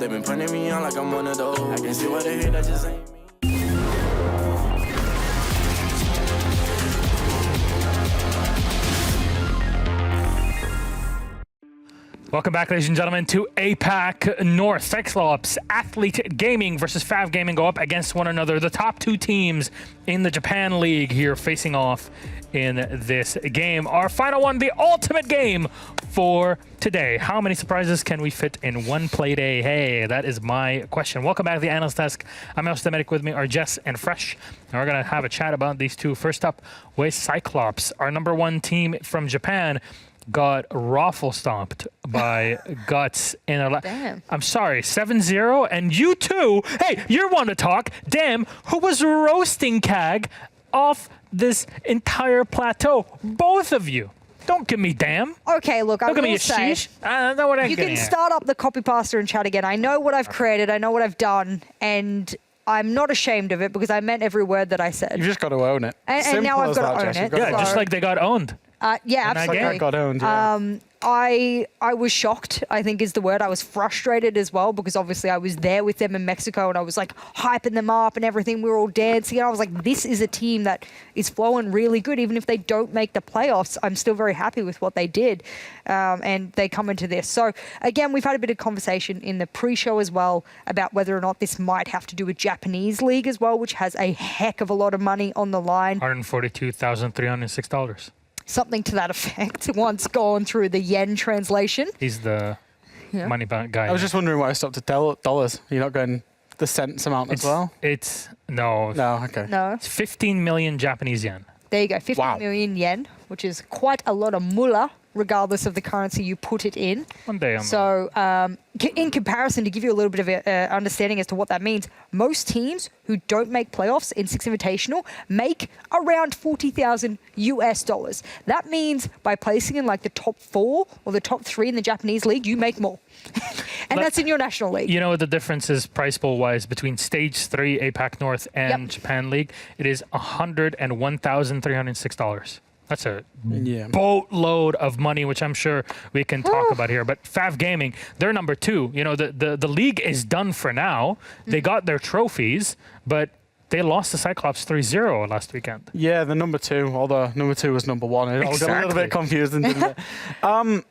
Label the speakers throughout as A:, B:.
A: They've been putting me on like I'm one of those. I can see what they hate, that just ain't me.
B: Welcome back, ladies and gentlemen, to APAC North. Cyclops Athlete Gaming versus FAV Gaming go up against one another. The top two teams in the Japan League here facing off in this game. Our final one, the ultimate game for today. How many surprises can we fit in one play day? Hey, that is my question. Welcome back to the Analyst Desk. I'm your Medic. With me are Jess and Fresh. And we're going to have a chat about these two. First up with Cyclops, our number one team from Japan. Got raffle stomped by Guts in a I'm sorry, 7-0, and you too. Hey, you're one to talk. Damn, who was roasting CAG off this entire plateau? Both of you. Don't give me damn.
C: Okay, look, I will say,
B: you
C: can start up the copy pasta and chat again. I know what I've created, I know what I've done, and I'm not ashamed of it because I meant every word that I said.
D: You've just got to own it.
C: And now I've got to own it.
B: Yeah, just like they got owned.
C: Yeah, absolutely.
D: Got owned, yeah.
C: I was shocked, I think is the word. I was frustrated as well because obviously I was there with them in Mexico and I was like hyping them up and everything. We were all dancing and I was like, this is a team that is flowing really good. Even if they don't make the playoffs, I'm still very happy with what they did. And they come into this. So again, we've had a bit of conversation in the pre-show as well about whether or not this might have to do with Japanese League as well, which has a heck of a lot of money on the line.
B: $142,306.
C: Something to that effect once gone through the yen translation.
B: He's the money guy.
D: I was just wondering why I stopped at dollars. You're not going the cents amount as well?
B: No,
D: okay.
C: No.
B: It's 15 million Japanese yen.
C: There you go, 15 million yen, which is quite a lot of moolah, regardless of the currency you put it in.
B: One day on
C: So in comparison, to give you a little bit of understanding as to what that means, most teams who don't make playoffs in Six Invitational make around $40,000 US. That means by placing in like the top 4 or the top 3 in the Japanese league, you make more. And that's in your national league.
B: You know what the difference is price pool wise between Stage 3 APAC North and Japan League? It is $101,306. That's a boatload of money, which I'm sure we can talk about here. But FAV Gaming, they're number 2. You know, the league is done for now. They got their trophies, but they lost to Cyclops 3-0 last weekend.
D: Yeah, the number 2, although number 2 was number 1. It all got a little bit confusing, didn't it?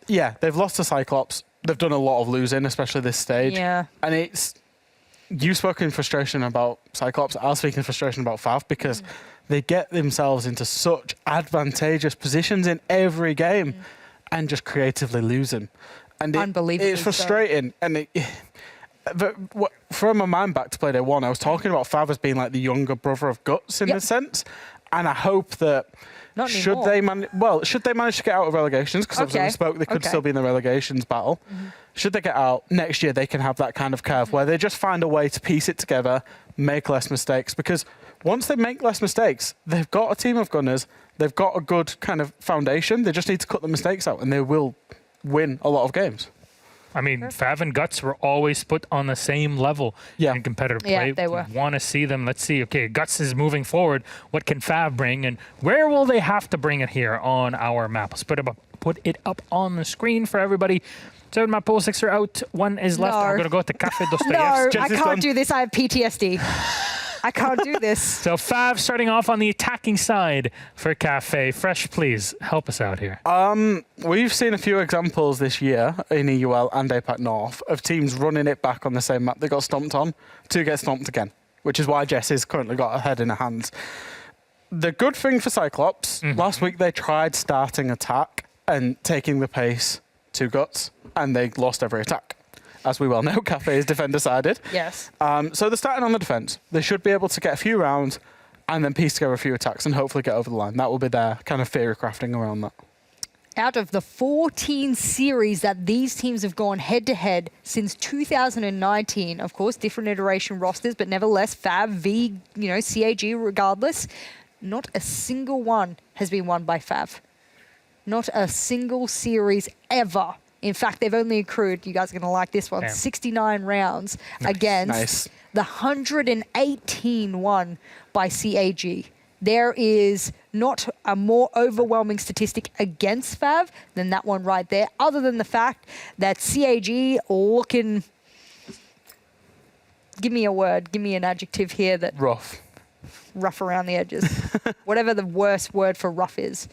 D: Yeah, they've lost to Cyclops. They've done a lot of losing, especially this stage.
C: Yeah.
D: And it's... You spoke in frustration about Cyclops. I'll speak in frustration about FAV because they get themselves into such advantageous positions in every game and just creatively losing. And
C: Unbelievable.
D: It's frustrating. And from my mind back to Playday 1, I was talking about FAV as being like the younger brother of Guts in a sense. And I hope that should they manage to get out of relegations, because obviously we spoke they could still be in the relegations battle. Should they get out next year, they can have that kind of curve where they just find a way to piece it together, make less mistakes. Because once they make less mistakes, they've got a team of gunners, they've got a good kind of foundation. They just need to cut the mistakes out, and they will win a lot of games.
B: I mean, FAV and Guts were always put on the same level in competitive play.
C: Yeah, they were.
B: Want to see them. Let's see. Okay, Guts is moving forward. What can FAV bring, and where will they have to bring it here on our map? Let's put it up on the screen for everybody. 7 map pool, 6 are out. 1 is left. I'm going to go to Cafe Dostoyevsky.
C: No, I can't do this. I have PTSD. I can't do this.
B: So FAV starting off on the attacking side for Cafe. Fresh, please help us out here.
D: We've seen a few examples this year in EUL and APAC North of teams running it back on the same map they got stomped on to get stomped again, which is why Jess has currently got her head in her hands. The good thing for Cyclops, last week they tried starting attack and taking the pace to Guts, and they lost every attack. As we well know, Cafe is defender-sided.
C: Yes.
D: So they're starting on the defense. They should be able to get a few rounds and then piece together a few attacks and hopefully get over the line. That will be their kind of theory crafting around that.
C: Out of the 14 series that these teams have gone head-to-head since 2019, of course, different iteration rosters, but nevertheless, FAV v, CAG regardless, not a single one has been won by FAV. Not a single series ever. In fact, they've only accrued, you guys are going to like this one, 69 rounds against the 118 won by CAG. There is not a more overwhelming statistic against FAV than that one right there, other than the fact that CAG looking give me a word. Give me an adjective here that
D: Rough.
C: Rough around the edges. Whatever the worst word for rough is.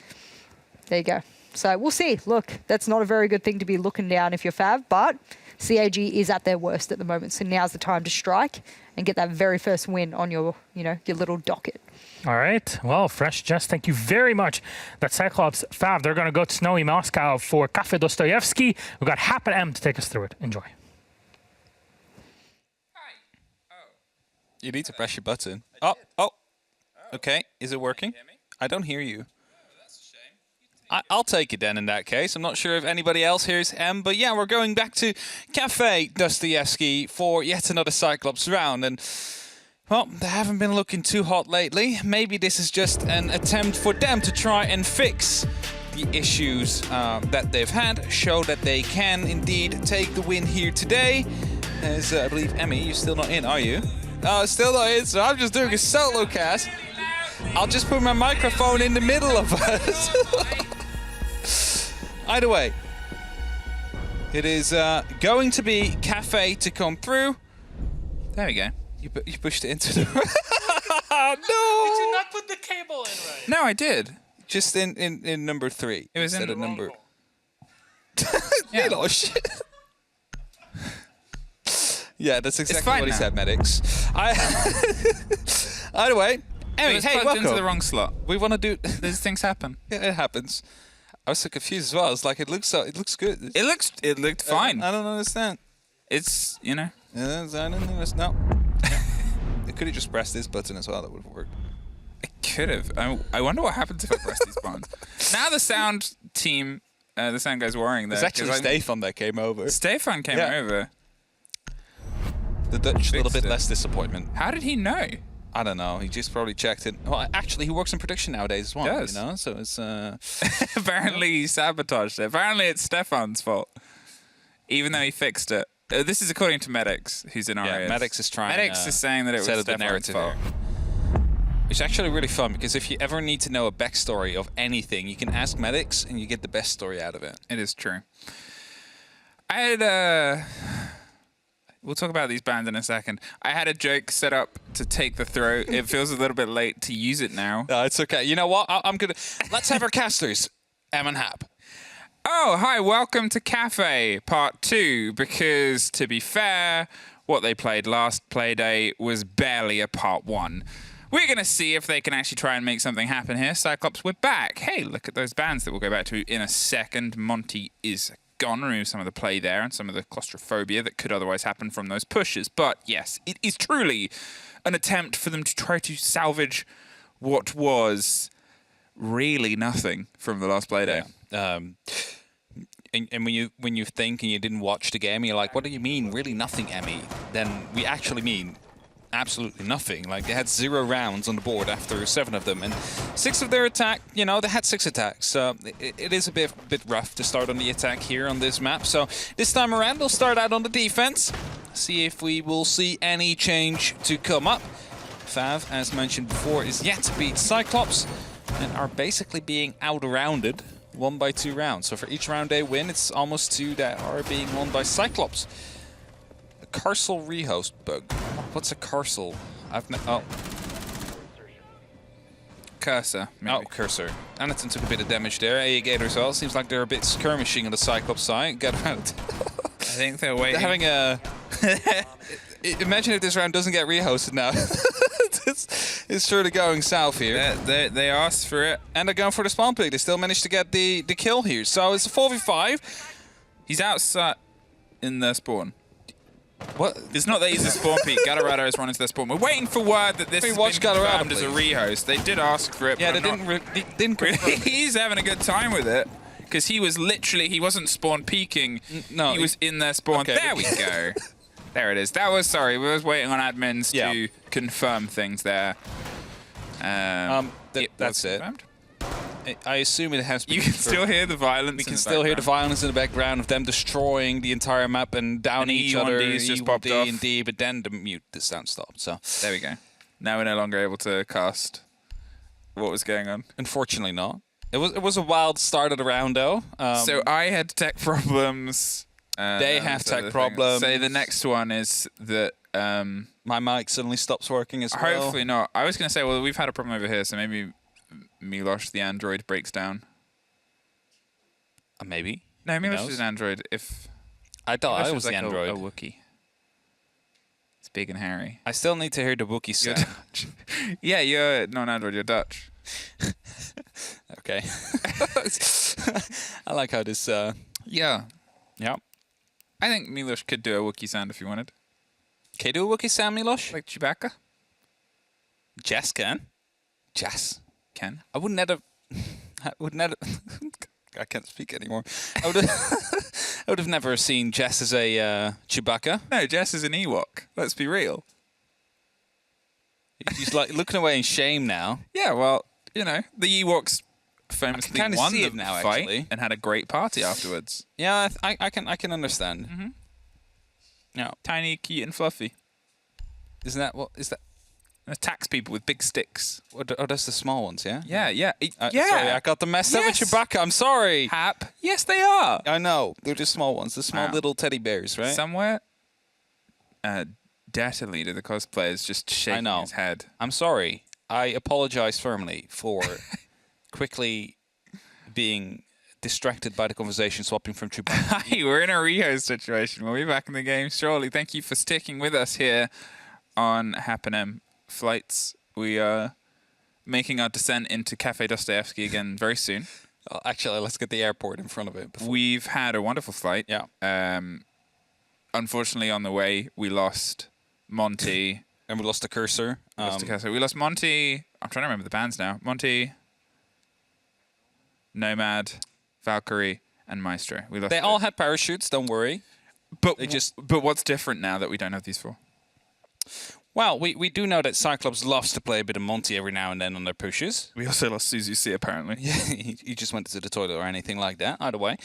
C: There you go. So we'll see. Look, that's not a very good thing to be looking down if you're Fav, but CAG is at their worst at the moment. So now's the time to strike and get that very first win on your, your little docket.
B: All right. Well, Fresh Jess, thank you very much. That's Cyclops Fav. They're going to go to snowy Moscow for Cafe Dostoyevsky. We've got Hap and M to take us through it. Enjoy.
E: You need to press your button. Oh. Okay. Is it working? I don't hear you. I'll take it then in that case. I'm not sure if anybody else hears M, but yeah, we're going back to Cafe Dostoyevsky for yet another Cyclops round. And, well, they haven't been looking too hot lately. Maybe this is just an attempt for them to try and fix the issues that they've had, show that they can indeed take the win here today. As I believe, Emmy, you're still not in, are you? Oh, still not in, so I'm just doing a solo cast. I'll just put my microphone in the middle of us. Either way, it is going to be Cafe to come through. There we go. You pushed it into the... No!
B: Did you not put the cable in right?
E: No, I did. Just in number 3.
B: It was in the
E: number...
B: Yeah.
E: Oh, shit. Yeah, that's exactly what he said, medics. Either way, Emmy, hey, welcome.
F: Into the wrong slot.
E: We want to do...
F: These things happen.
E: Yeah, it happens. I was so confused as well. It's like, it looks good.
F: It looked fine.
E: I don't understand.
F: It's,
E: Yeah, I don't understand. No. They could have just pressed this button as well. That would have worked.
F: It could have. I wonder what happens if I press these buttons. Now the sound team, the sound guy's worrying there.
E: It's actually Stefan that came over.
F: Stefan came over.
E: The Dutch, a little bit less disappointment.
F: How did he know?
E: I don't know. He just probably checked it. Well, actually, he works in production nowadays as well.
F: He does.
E: So it's...
F: Apparently he sabotaged it. Apparently it's Stefan's fault. Even though he fixed it. This is according to Medics, who's in our
E: Yeah, Medics is trying...
F: Medics is saying that it was Stefan's fault.
E: It's actually really fun, because if you ever need to know a backstory of anything, you can ask Medics, and you get the best story out of it.
F: It is true. I had we'll talk about these bands in a second. I had a joke set up to take the throw. It feels a little bit late to use it now.
E: No, it's okay. You know what? I'm gonna... Let's have our casters. Em and Hap.
F: Oh, hi, welcome to Cafe Part 2, because, to be fair, what they played last Playday was barely a Part 1. We're going to see if they can actually try and make something happen here. Cyclops, we're back. Hey, look at those bands that we'll go back to in a second. Monty is gone, remove some of the play there and some of the claustrophobia that could otherwise happen from those pushes. But, yes, it is truly an attempt for them to try to salvage what was really nothing from the last Playday.
E: Yeah. And when you think and you didn't watch the game, you're like, what do you mean, really nothing, Emmy? Then we actually mean absolutely nothing. Like, they had 0 rounds on the board after 7 of them, and 6 of their attack, they had 6 attacks. So it is a bit rough to start on the attack here on this map. So this time around, they'll start out on the defense. See if we will see any change to come up. FAV, as mentioned before, is yet to beat Cyclops and are basically being out-rounded 1 by 2 rounds. So for each round they win, it's almost 2 that are being won by Cyclops. A Carcel rehost bug. What's a Carcel?
F: Cursor. Maybe.
E: Oh, Cursor. Anderton took a bit of damage there. Gator as well. Seems like they're a bit skirmishing on the Cyclops side. Get out.
F: I think they're waiting.
E: They're having a... Imagine if this round doesn't get rehosted now. It's surely going south here.
F: They asked for it.
E: And they're going for the spawn pick. They still managed to get the kill here. So it's a 4v5.
F: He's outside in their spawn.
E: What?
F: It's not that he's a spawn peak. Galarado is running to their spawn. We're waiting for word that this has been confirmed as a rehost. They did ask for it.
E: Yeah,
F: but
E: they didn't confirm.
F: He's having a good time with it. Because he was literally, he wasn't spawn peeking.
E: No.
F: He was in their spawn. Okay, there we go. There it is. That was, sorry, we was waiting on admins to confirm things there.
E: That's it.
F: Confirmed?
E: I assume it has been
F: You can
E: confirmed.
F: still hear the violence.
E: We can still hear the violence in the background of them destroying the entire map and downing each other.
F: E1Ds just popped off.
E: and D, but then the sound stopped. So
F: there we go. Now we're no longer able to cast what was going on.
E: Unfortunately not. It was a wild start of the round though.
F: So I had tech problems.
E: They have tech problems.
F: So the next one is that
E: My mic suddenly stops working as well.
F: Hopefully not. I was going to say, well, we've had a problem over here, so maybe Milosh, the android, breaks down.
E: Maybe.
F: No, Milosh is an android. If
E: I thought I was
F: like
E: the android.
F: A Wookiee. It's big and hairy.
E: I still need to hear the Wookiee
F: You're
E: sound.
F: Dutch. Yeah, you're not an android. You're Dutch.
E: Okay. I like how this...
F: Yeah.
E: Yeah.
F: I think Milosh could do a Wookiee sound if you wanted.
E: Can you do a Wookiee sound, Milosh?
F: Like Chewbacca?
E: Jess can. Jess.
F: Can.
E: I would never... I can't speak anymore. I would have never seen Jess as a Chewbacca.
F: No, Jess is an Ewok. Let's be real.
E: He's like looking away in shame now.
F: Yeah, well, you know, the Ewoks famously
E: kinda
F: won
E: see
F: the
E: it now,
F: fight
E: actually.
F: and had a great party afterwards.
E: Yeah, I can understand.
F: Mhm.
E: Yeah,
F: Tiny, cute, and fluffy.
E: isn't that what is that?
F: And attacks people with big sticks.
E: Oh, that's the small ones, yeah.
F: Yeah.
E: Sorry, I got them messed up with
F: Yes.
E: Chewbacca. I'm sorry.
F: Hap. Yes, they are.
E: I know they're just small ones, the small
F: Wow.
E: little teddy bears, right?
F: Somewhere, Data Leader, the cosplayer, is just shaking his head.
E: I'm sorry. I apologize firmly for quickly being distracted by the conversation swapping from Chewbacca.
F: Hey, we're in a rehost situation. We'll be back in the game shortly. Thank you for sticking with us here on Hap&M Flights. We are making our descent into Cafe Dostoevsky again very soon.
E: Oh, actually, let's get the airport in front of it.
F: We've had a wonderful flight.
E: Yeah.
F: Unfortunately, on the way, we lost Monty.
E: And we lost the cursor.
F: We lost Monty. I'm trying to remember the bands now. Monty, Nomad, Valkyrie, and Maestro. We lost.
E: They all had parachutes. Don't worry.
F: But
E: they just.
F: But what's different now that we don't have these four?
E: Well, we do know that Cyclops loves to play a bit of Monty every now and then on their pushes.
F: We also lost Suzu C, apparently.
E: Yeah, he just went to the toilet or anything like that. Either way.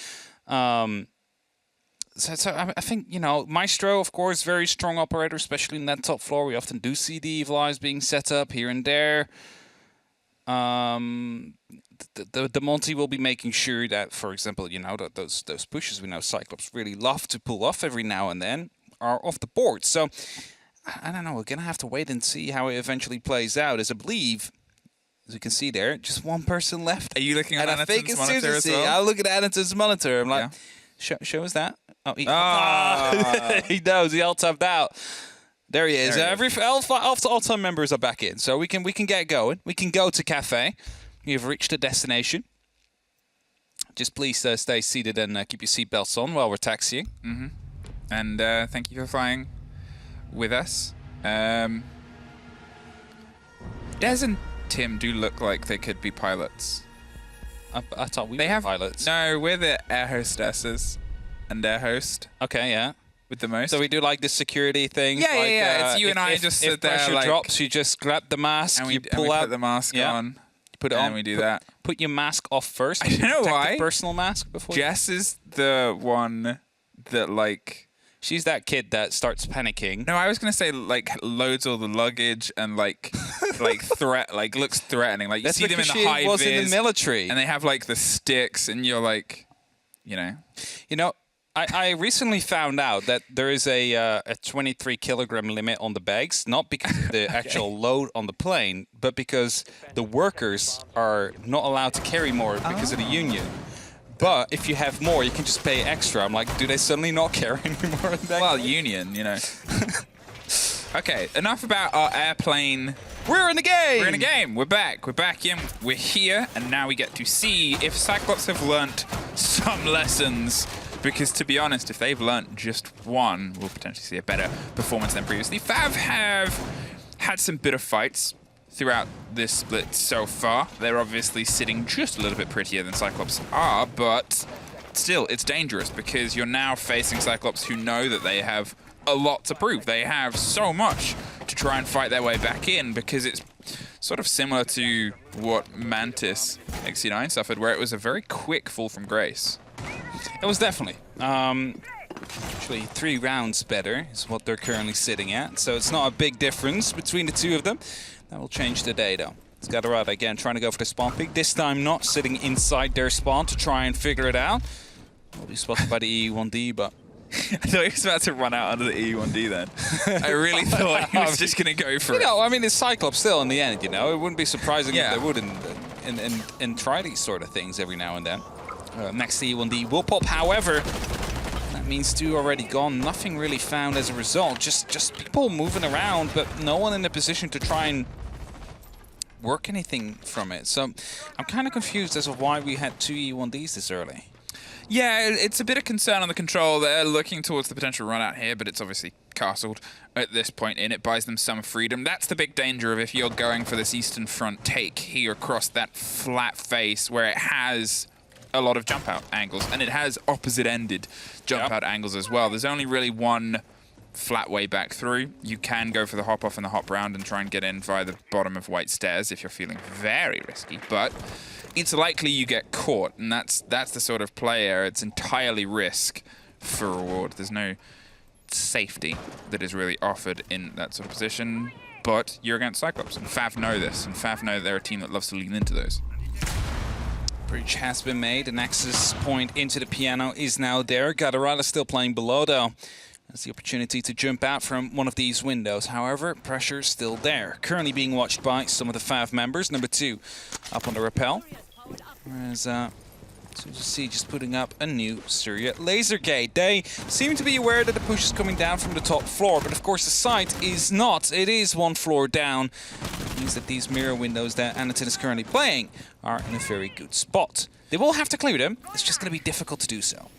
E: So I think, you know, Maestro, of course, very strong operator, especially in that top floor. We often do see the Evil Eyes being set up here and there. The Monty will be making sure that, for example, you know, that those pushes we know Cyclops really love to pull off every now and then are off the board. So, I don't know, we're going to have to wait and see how it eventually plays out. As I believe, as you can see there, just one person left.
F: Are you looking at Anaton's monitor as well?
E: I'll look at Anaton's monitor. I'm like, show us that. Oh, he knows. He all tapped out. There he is. All 10 members are back in, so we can get going. We can go to Cafe. You've reached the destination. Just please stay seated and keep your seatbelts on while we're taxiing.
F: Mm-hmm. And thank you for flying with us. Des and Tim do look like they could be pilots.
E: I thought we were pilots.
F: No, we're the air hostesses and air host.
E: Okay, yeah.
F: With the most.
E: So we do like the security thing.
F: Yeah, like, yeah. It's you and I just sit there.
E: If pressure
F: like,
E: drops, you just grab the mask,
F: and
E: you pull out
F: put the mask on.
E: Put it on.
F: And we do that.
E: Put your mask off first.
F: I don't know why.
E: The personal mask before.
F: Jess is the one that like.
E: She's that kid that starts panicking.
F: No, I was gonna say like loads all the luggage and like looks threatening. Like you see them in the high vis.
E: In the military,
F: and they have like the sticks, and you're like, you know.
E: I recently found out that there is a 23 kilogram limit on the bags, not because of the actual load on the plane, but because the workers are not allowed to carry more because of the union. But if you have more, you can just pay extra. I'm like, do they suddenly not carry anymore?
F: Well, union, you know. Okay, enough about our airplane.
E: We're in the game!
F: We're in the game. We're back. We're back in. We're here, and now we get to see if Cyclops have learnt some lessons. Because to be honest, if they've learnt just one, we'll potentially see a better performance than previously. FAV have had some bitter fights throughout this split so far. They're obviously sitting just a little bit prettier than Cyclops are, but still, it's dangerous because you're now facing Cyclops who know that they have a lot to prove. They have so much to try and fight their way back in because it's sort of similar to what Mantis XC9 suffered, where it was a very quick fall from grace.
E: It was definitely. Actually, 3 rounds better is what they're currently sitting at. So it's not a big difference between the two of them. That will change today, though. Scatterada again trying to go for the spawn pick. This time not sitting inside their spawn to try and figure it out. Will be spotted by the E1D, but
F: I thought he was about to run out under the E1D then. I really thought he was just going to go for it.
E: I mean, it's Cyclops still in the end, It wouldn't be surprising if they would and try these sort of things every now and then. Next E1D will pop, however, that means two already gone. Nothing really found as a result. Just people moving around, but no one in a position to try and work anything from it. So I'm kind of confused as to why we had two E1Ds this early.
F: Yeah, it's a bit of concern on the control. They're looking towards the potential run out here, but it's obviously castled at this point in. It buys them some freedom. That's the big danger of if you're going for this Eastern Front take here across that flat face where it has a lot of jump out angles, and it has opposite-ended jump out angles as well. There's only really one flat way back through. You can go for the hop off and the hop round and try and get in via the bottom of white stairs if you're feeling very risky, but it's likely you get caught, and that's the sort of player. It's entirely risk for reward. There's no safety that is really offered in that sort of position, but you're against Cyclops, and FAV know this, and FAV know they're a team that loves to lean into those.
E: Bridge has been made. An access point into the piano is now there. Gadarada still playing below, though. That's the opportunity to jump out from one of these windows. However, pressure's still there. Currently being watched by some of the FAV members. Number 2 up on the rappel. Whereas, see just putting up a new Surya laser gate. They seem to be aware that the push is coming down from the top floor, but of course the site is not. It is one floor down. It means that these mirror windows that Anaton is currently playing are in a very good spot. They will have to clear them. It's just going to be difficult to do so.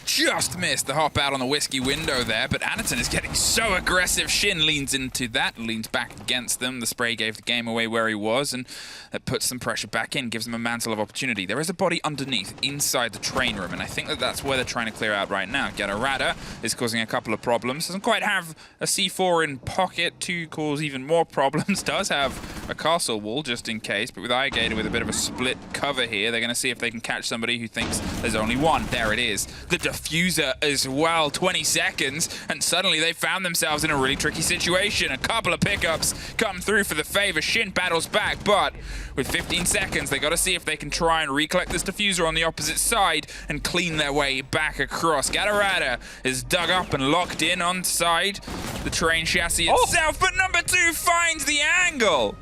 F: Just missed the hop out on the whiskey window there, but Anaton is getting so aggressive. Shin leans into that, leans back against them. The spray gave the game away where he was, and that puts some pressure back in, gives them a mantle of opportunity. There is a body underneath, inside the train room, and I think that that's where they're trying to clear out right now. Gadarada is causing a couple of problems. Doesn't quite have a C4 in pocket to cause even more problems. Does have a castle wall just in case, but with iGator with a bit of a split cover here, they're going to see if they can catch somebody who thinks there's only one. There it is. The diffuser as well, 20 seconds, and suddenly they found themselves in a really tricky situation. A couple of pickups come through for the favor. Shin battles back, but with 15 seconds, they got to see if they can try and recollect this diffuser on the opposite side and clean their way back across. Gadarada is dug up and locked in on side the train chassis itself, but number 2 finds the angle.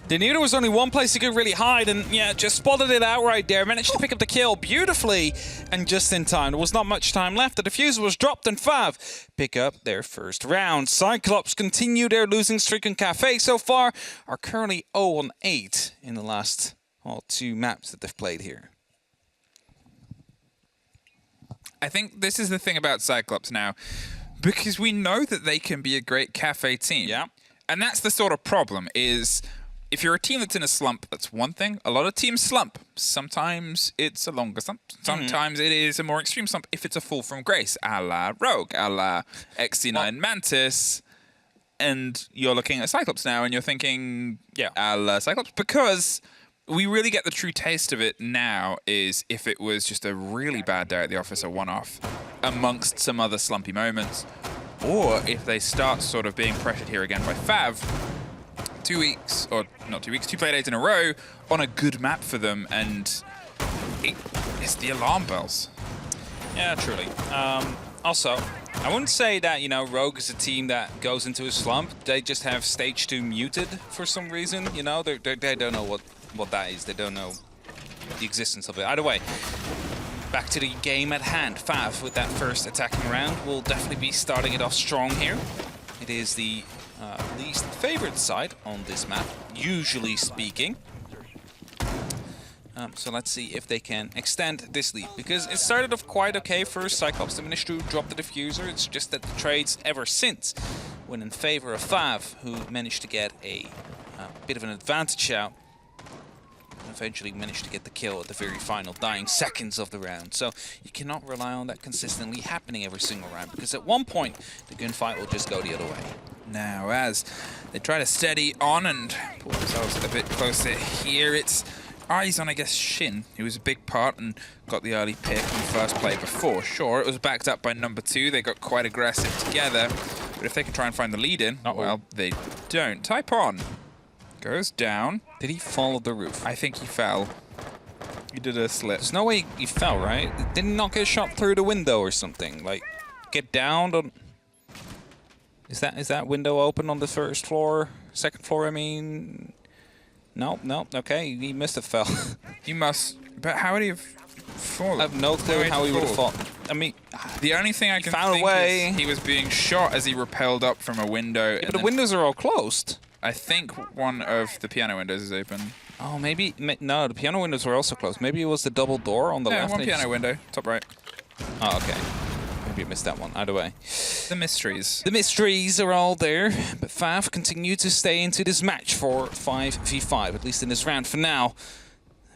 E: They knew there was only one place he could really hide, and yeah, just spotted it out right there. Managed to pick up the kill beautifully, and just in time. There was not much time left. The diffuser was dropped, and FAV pick up their first round. Cyclops continue their losing streak in Cafe so far, are currently 0-8 in the last 2 maps that they've played here.
F: I think this is the thing about Cyclops now, because we know that they can be a great Cafe team.
E: Yeah.
F: And that's the sort of problem is, if you're a team that's in a slump, that's one thing. A lot of teams slump. Sometimes it's a longer slump. Sometimes it is a more extreme slump if it's a fall from grace, a la Rogue, a la XC9 Mantis. And you're looking at Cyclops now and you're thinking, yeah, a la Cyclops. Because we really get the true taste of it now is if it was just a really bad day at the office, a one-off, amongst some other slumpy moments. Or if they start sort of being pressured here again by FAV, 2 weeks, or not 2 weeks, 2 Playdays in a row on a good map for them, and it's the alarm bells.
E: Yeah, truly. Also, I wouldn't say that, Rogue is a team that goes into a slump. They just have stage 2 muted for some reason, They don't know what that is. They don't know the existence of it. Either way, back to the game at hand. FAV with that first attacking round will definitely be starting it off strong here. It is the least favorite side on this map, usually speaking. So let's see if they can extend this lead, because it started off quite okay for Cyclops. They managed to drop the diffuser. It's just that the trades ever since went in favor of FAV, who managed to get a bit of an advantage out. Eventually managed to get the kill at the very final dying seconds of the round. So you cannot rely on that consistently happening every single round, because at one point the gunfight will just go the other way.
F: Now, as they try to steady on and pull themselves a bit closer here, it's eyes on, I guess, Shin, who was a big part and got the early pick in the first play before. Sure, it was backed up by number 2. They got quite aggressive together, but if they can try and find the lead in, well, they don't. Type on. Goes down.
E: Did he fall off the roof?
F: I think he fell. He did a slip.
E: There's no way he fell, right? Did he not get shot through the window or something? Like, get down on... Is that window open on the first floor? Second floor, I mean... No, okay, he must have fell.
F: He must... But how would he have fallen?
E: I have no clue how he would have fallen. I mean...
F: The only thing I can think is he was being shot as he rappelled up from a window.
E: Yeah, but the windows are all closed.
F: I think one of the piano windows is open.
E: Oh, maybe... No, the piano windows were also closed. Maybe it was the double door on the left.
F: One piano window, top right.
E: Oh, okay. Maybe you missed that one. Either way.
F: The mysteries.
E: The mysteries are all there, but FAV continue to stay into this match for 5v5, at least in this round for now.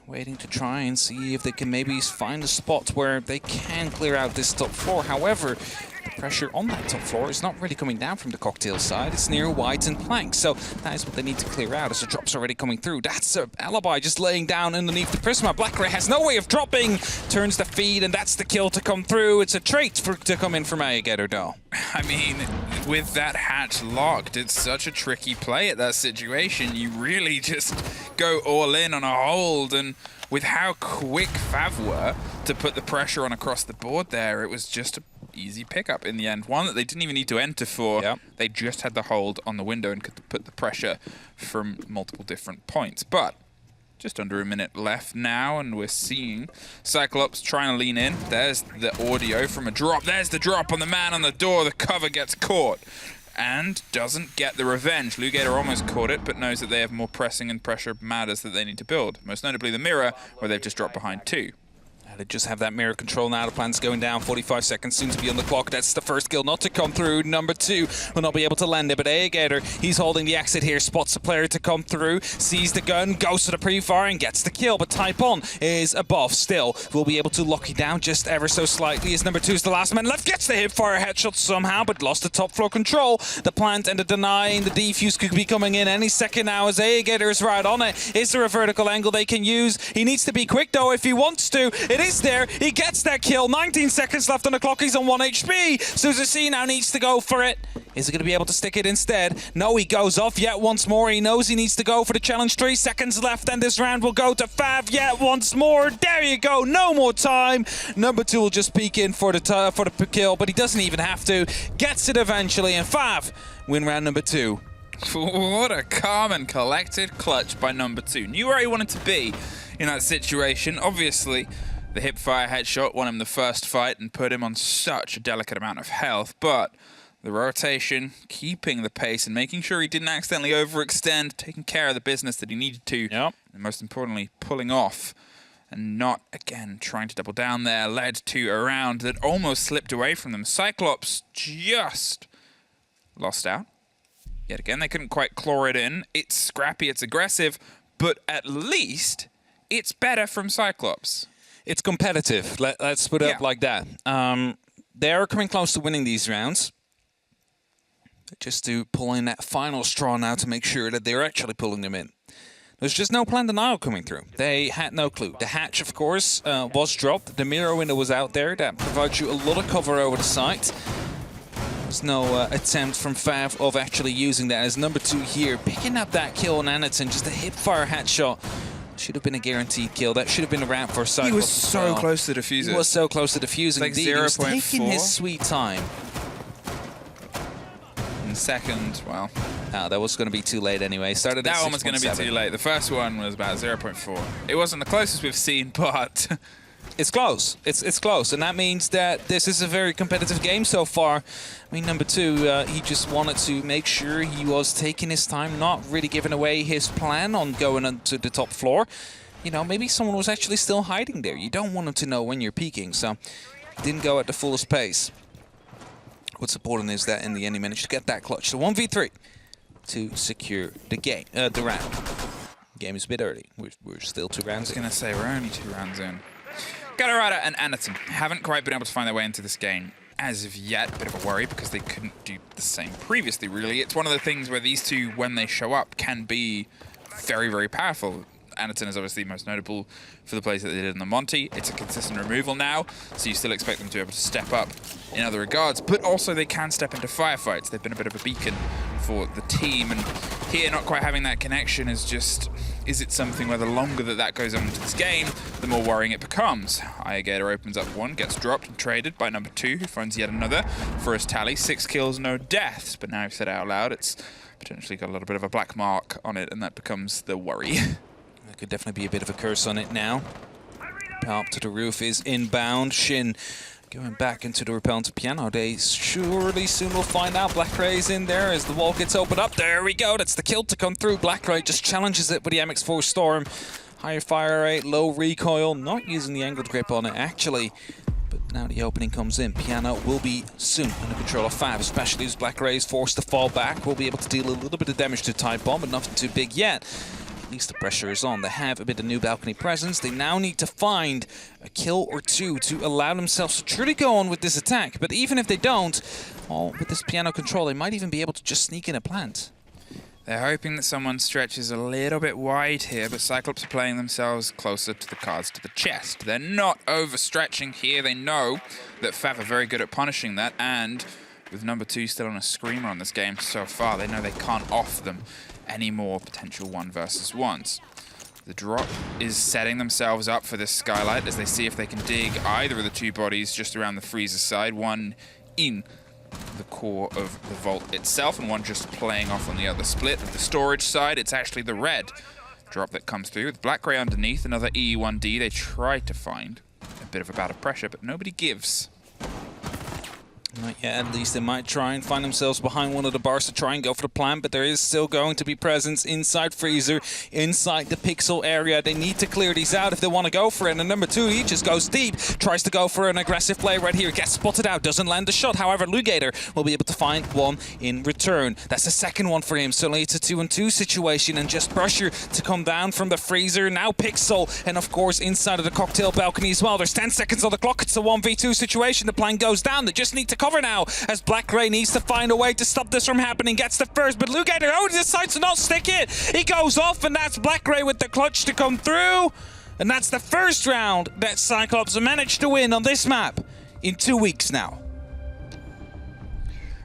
E: Waiting to try and see if they can maybe find a spot where they can clear out this top floor. However, the pressure on that top floor is not really coming down from the cocktail side. It's near white and plank, so that is what they need to clear out as the drop's already coming through. That's Alibi just laying down underneath the Prisma. Blackray has no way of dropping, turns the feed, and that's the kill to come through. It's a trait to come in from Aegator, though.
F: I mean, with that hatch locked, it's such a tricky play at that situation. You really just go all in on a hold, and with how quick FAV were to put the pressure on across the board there, it was just an easy pickup in the end. One that they didn't even need to enter for. Yep. They just had the hold on the window and could put the pressure from multiple different points. But just under a minute left now, and we're seeing Cyclops trying to lean in. There's the audio from a drop. There's the drop on the man on the door. The cover gets caught and doesn't get the revenge. Lugator almost caught it, but knows that they have more pressing and pressure matters that they need to build. Most notably the mirror, where they've just dropped behind 2.
E: They just have that mirror control now. The plan's going down. 45 seconds soon to be on the clock. That's the first kill not to come through. Number 2 will not be able to land it, but Aegator, he's holding the exit here, spots the player to come through, sees the gun, goes to the pre-fire and gets the kill, but Typon is above still. Will be able to lock it down just ever so slightly as number 2 is the last man left. Gets the hip-fire headshot somehow, but lost the top floor control. The plant and the denying. The defuse could be coming in any second now as Aegator is right on it. Is there a vertical angle they can use? He needs to be quick though if he wants to. It is there. He gets that kill. 19 seconds left on the clock. He's on 1 HP. Suzuki now needs to go for it. Is he going to be able to stick it instead? No, he goes off yet once more. He knows he needs to go for the challenge. 3 seconds left, and this round will go to FAV yet once more. There you go. No more time. Number 2 will just peek in for the kill, but he doesn't even have to. Gets it eventually, and FAV win round number 2.
F: What a calm and collected clutch by number 2. Knew where he wanted to be in that situation. Obviously, the hip-fire headshot won him the first fight and put him on such a delicate amount of health, but the rotation, keeping the pace and making sure he didn't accidentally overextend, taking care of the business that he needed to, and most importantly, pulling off and not, again, trying to double down there, led to a round that almost slipped away from them. Cyclops just lost out. Yet again, they couldn't quite claw it in. It's scrappy, it's aggressive, but at least it's better from Cyclops.
E: It's competitive. Let's put it up like that. They're coming close to winning these rounds. Just to pull in that final straw now to make sure that they're actually pulling them in. There's just no plan denial coming through. They had no clue. The hatch, of course, was dropped. The mirror window was out there. That provides you a lot of cover over the site. There's no attempt from FAV of actually using that as number 2 here. Picking up that kill on Anaton, just a hip-fire headshot. Should have been a guaranteed kill. That should have been a round for Cyclops.
F: He was so close to defusing.
E: He was so close to defusing.
F: Like
E: He was taking his sweet time.
F: And second, well,
E: that was going to be too late anyway. Started at 6.7.
F: That one was going to be too late. The first one was about 0.4. It wasn't the closest we've seen, but
E: it's close. It's close, and that means that this is a very competitive game so far. I mean, number 2, he just wanted to make sure he was taking his time, not really giving away his plan on going onto the top floor. You know, maybe someone was actually still hiding there. You don't want him to know when you're peeking, so didn't go at the fullest pace. What's important is that in the end he managed to get that clutch. So 1v3 to secure the game, the round. Game is a bit early. We're still 2 rounds in.
F: I was going to say, we're only 2 rounds in. Galarada and Anaton haven't quite been able to find their way into this game as of yet. A bit of a worry because they couldn't do the same previously, really. It's one of the things where these two, when they show up, can be very, very powerful. Anaton is obviously most notable for the plays that they did in the Monty. It's a consistent removal now, so you still expect them to be able to step up in other regards, but also they can step into firefights. They've been a bit of a beacon for the team, and here not quite having that connection is just, is it something where the longer that goes on into this game, the more worrying it becomes. Gator opens up one, gets dropped and traded by number 2, who finds yet another for his tally. 6 kills, no deaths, but now I've said it out loud, it's potentially got a little bit of a black mark on it, and that becomes the worry.
E: There could definitely be a bit of a curse on it now. Up to the roof is inbound. Shin going back into the repellent piano. They surely soon will find out. Blackray in there as the wall gets opened up. There we go. That's the kill to come through. Blackray just challenges it with the MX4 Storm. Higher fire rate, low recoil. Not using the angled grip on it, actually. But now the opening comes in. Piano will be soon under control of FAV, especially as Blackray is forced to fall back. Will be able to deal a little bit of damage to Type Bomb, but nothing too big yet. At least the pressure is on. They have a bit of new balcony presence. They now need to find a kill or 2 to allow themselves to truly go on with this attack. But even if they don't, well, with this piano control, they might even be able to just sneak in a plant.
F: They're hoping that someone stretches a little bit wide here, but Cyclops are playing themselves closer to the cards to the chest. They're not overstretching here. They know that FAV are very good at punishing that, and with number 2 still on a screamer on this game so far, they know they can't offer them any more potential 1 versus 1s. The drop is setting themselves up for this skylight as they see if they can dig either of the 2 bodies just around the freezer side, one in the core of the vault itself and one just playing off on the other split. At the storage side, it's actually the red drop that comes through with Blackray underneath, another E1D. They try to find a bit of a bout of pressure, but nobody gives.
E: Not yet, at least they might try and find themselves behind one of the bars to try and go for the plant, but there is still going to be presence inside freezer, inside the pixel area. They need to clear these out if they want to go for it. And number 2, he just goes deep, tries to go for an aggressive play right here, gets spotted out, doesn't land the shot. However, Lugator will be able to find one in return. That's the second one for him. Certainly it's a 2-on-2 situation, and just pressure to come down from the freezer. Now pixel, and of course inside of the cocktail balcony as well. There's 10 seconds on the clock. It's a 1v2 situation. The plan goes down. They just need to cover now as Blackray needs to find a way to stop this from happening. Gets the first, but Lugator decides to not stick it. He goes off, and that's Blackray with the clutch to come through. And that's the first round that Cyclops managed to win on this map in 2 weeks now.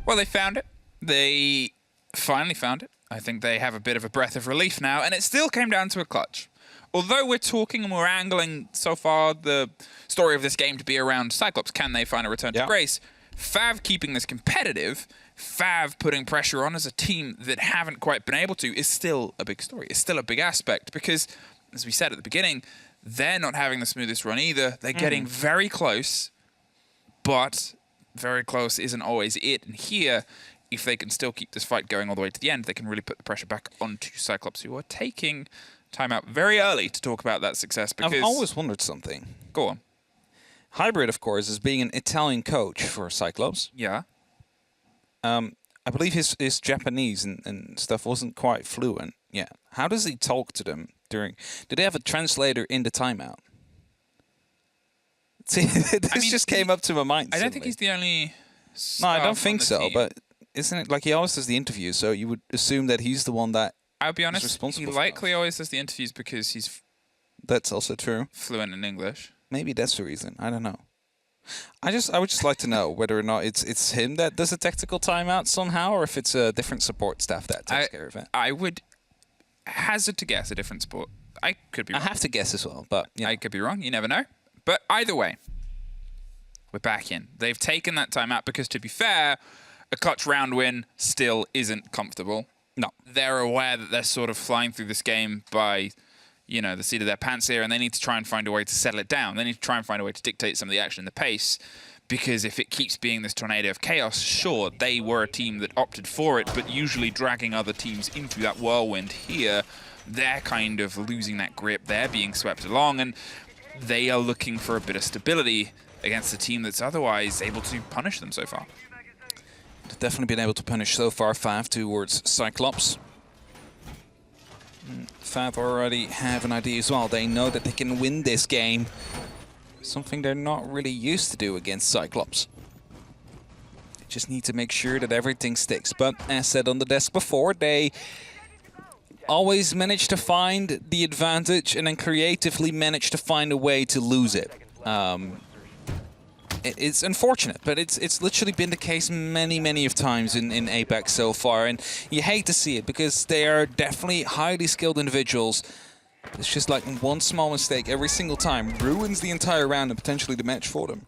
F: Well, they found it. They finally found it. I think they have a bit of a breath of relief now, and it still came down to a clutch. Although we're talking and we're angling so far the story of this game to be around Cyclops, can they find a return to grace? FAV keeping this competitive, FAV putting pressure on as a team that haven't quite been able to is still a big story. It's still a big aspect because, as we said at the beginning, they're not having the smoothest run either. They're getting very close, but very close isn't always it. And here, if they can still keep this fight going all the way to the end, they can really put the pressure back onto Cyclops, who are taking time out very early to talk about that success. Because
E: I've always wondered something.
F: Go on.
E: Hybrid, of course, is being an Italian coach for Cyclops.
F: Yeah.
E: I believe his Japanese and stuff wasn't quite fluent. Yeah. How does he talk to them during... Do they have a translator in the timeout? See, this just came up to my mind.
F: I don't think he's the only...
E: No, I don't think so, but isn't it like he always does the interviews, so you would assume that he's the one that
F: I'll be honest,
E: is responsible
F: he likely always does the interviews because he's...
E: That's also true.
F: ...fluent in English.
E: Maybe that's the reason. I don't know. I would just like to know whether or not it's him that does a tactical timeout somehow, or if it's a different support staff that takes care of it.
F: I would hazard to guess a different support. I could be wrong.
E: I have to guess as well, but
F: I could be wrong. You never know. But either way, we're back in. They've taken that timeout because, to be fair, a clutch round win still isn't comfortable.
E: No.
F: They're aware that they're sort of flying through this game by... you know, the seat of their pants here, and they need to try and find a way to settle it down. They need to try and find a way to dictate some of the action and the pace, because if it keeps being this tornado of chaos, sure, they were a team that opted for it, but usually dragging other teams into that whirlwind here, they're kind of losing that grip, they're being swept along, and they are looking for a bit of stability against a team that's otherwise able to punish them so far.
E: They've definitely been able to punish so far, FAV towards Cyclops. FAV already have an idea as well. They know that they can win this game. Something they're not really used to do against Cyclops. They just need to make sure that everything sticks. But as said on the desk before, they always manage to find the advantage and then creatively manage to find a way to lose it. it's unfortunate, but it's literally been the case many of times in APAC so far, and you hate to see it because they are definitely highly skilled individuals. It's just like one small mistake every single time ruins the entire round and potentially the match for them.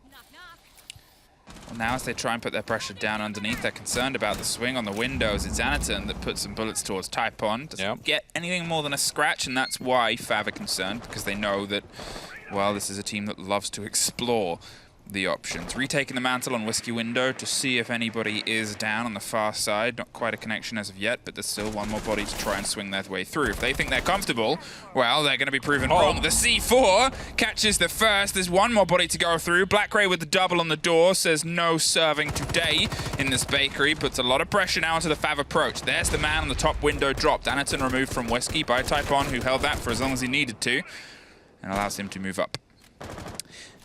F: Well, now as they try and put their pressure down underneath, they're concerned about the swing on the windows. It's Anaton that puts some bullets towards Typon. Doesn't get anything more than a scratch, and that's why FAV are concerned, because they know that, well, this is a team that loves to explore the options. Retaking the mantle on Whiskey Window to see if anybody is down on the far side. Not quite a connection as of yet, but there's still one more body to try and swing their way through. If they think they're comfortable, well, they're going to be proven wrong. The C4 catches the first. There's one more body to go through. Black Ray with the double on the door says no serving today in this bakery. Puts a lot of pressure now into the FAV approach. There's the man on the top window dropped. Anaton removed from Whiskey by Typon, who held that for as long as he needed to, and allows him to move up.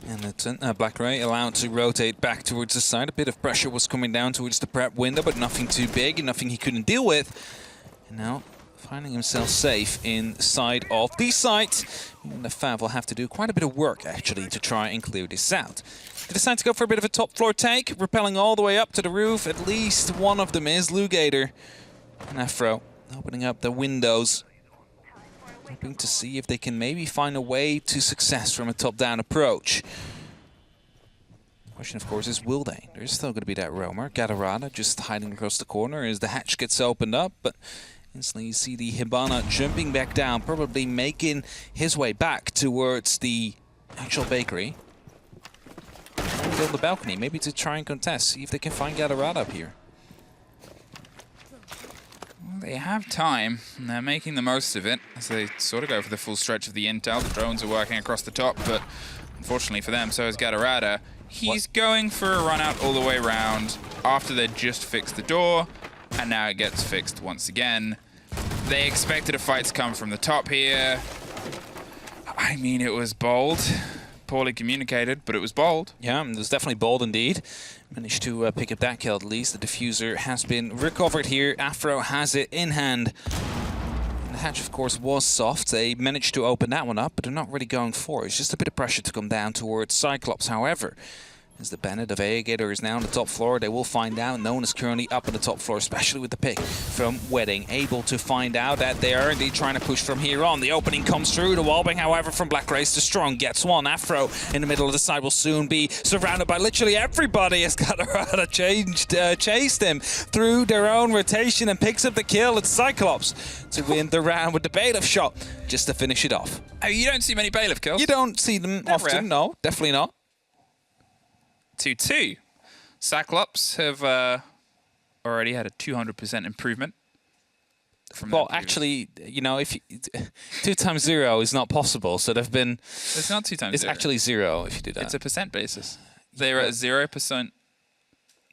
E: And it's Black Ray allowed to rotate back towards the side. A bit of pressure was coming down towards the prep window, but nothing too big, nothing he couldn't deal with. And now finding himself safe inside of the site. And the FAV will have to do quite a bit of work, actually, to try and clear this out. They decide to go for a bit of a top floor take, rappelling all the way up to the roof. At least one of them is Lugator and Afro, opening up the windows, hoping to see if they can maybe find a way to success from a top-down approach. The question, of course, is will they? There's still going to be that roamer. Gadarada just hiding across the corner as the hatch gets opened up, but instantly you see the Hibana jumping back down, probably making his way back towards the actual bakery. Maybe on the balcony, maybe to try and contest, see if they can find Gadarada up here.
F: They have time, and they're making the most of it as they sort of go for the full stretch of the intel. The drones are working across the top, but unfortunately for them, so is Gadarada. He's going for a run out all the way around after they just fixed the door, and now it gets fixed once again. They expected a fight to come from the top here. I mean, it was bold. Poorly communicated, but it was bold.
E: Yeah, it was definitely bold indeed. Managed to pick up that kill at least. The diffuser has been recovered here. Afro has it in hand. And the hatch, of course, was soft. They managed to open that one up, but they're not really going for it. It's just a bit of pressure to come down towards Cyclops. However, as the Bandit of Aegator is now on the top floor, they will find out. No one is currently up on the top floor, especially with the pick from Wedding. Able to find out that they are indeed trying to push from here on. The opening comes through. The wallbang, however, from Black Race to Strong gets one. Afro in the middle of the side will soon be surrounded by literally everybody as Gadarada chased him through their own rotation and picks up the kill. It's Cyclops to win the round with the bailiff shot just to finish it off.
F: Oh, you don't see many bailiff kills?
E: You don't see them often,
F: rare.
E: no, definitely not.
F: 2-2. Cyclops have already had a 200% improvement.
E: Well, actually, you know, if you, 2 times 0 is not possible, so they've been.
F: It's not 2 times 0.
E: It's actually 0 if you do that.
F: It's a percent basis. They're at 0%.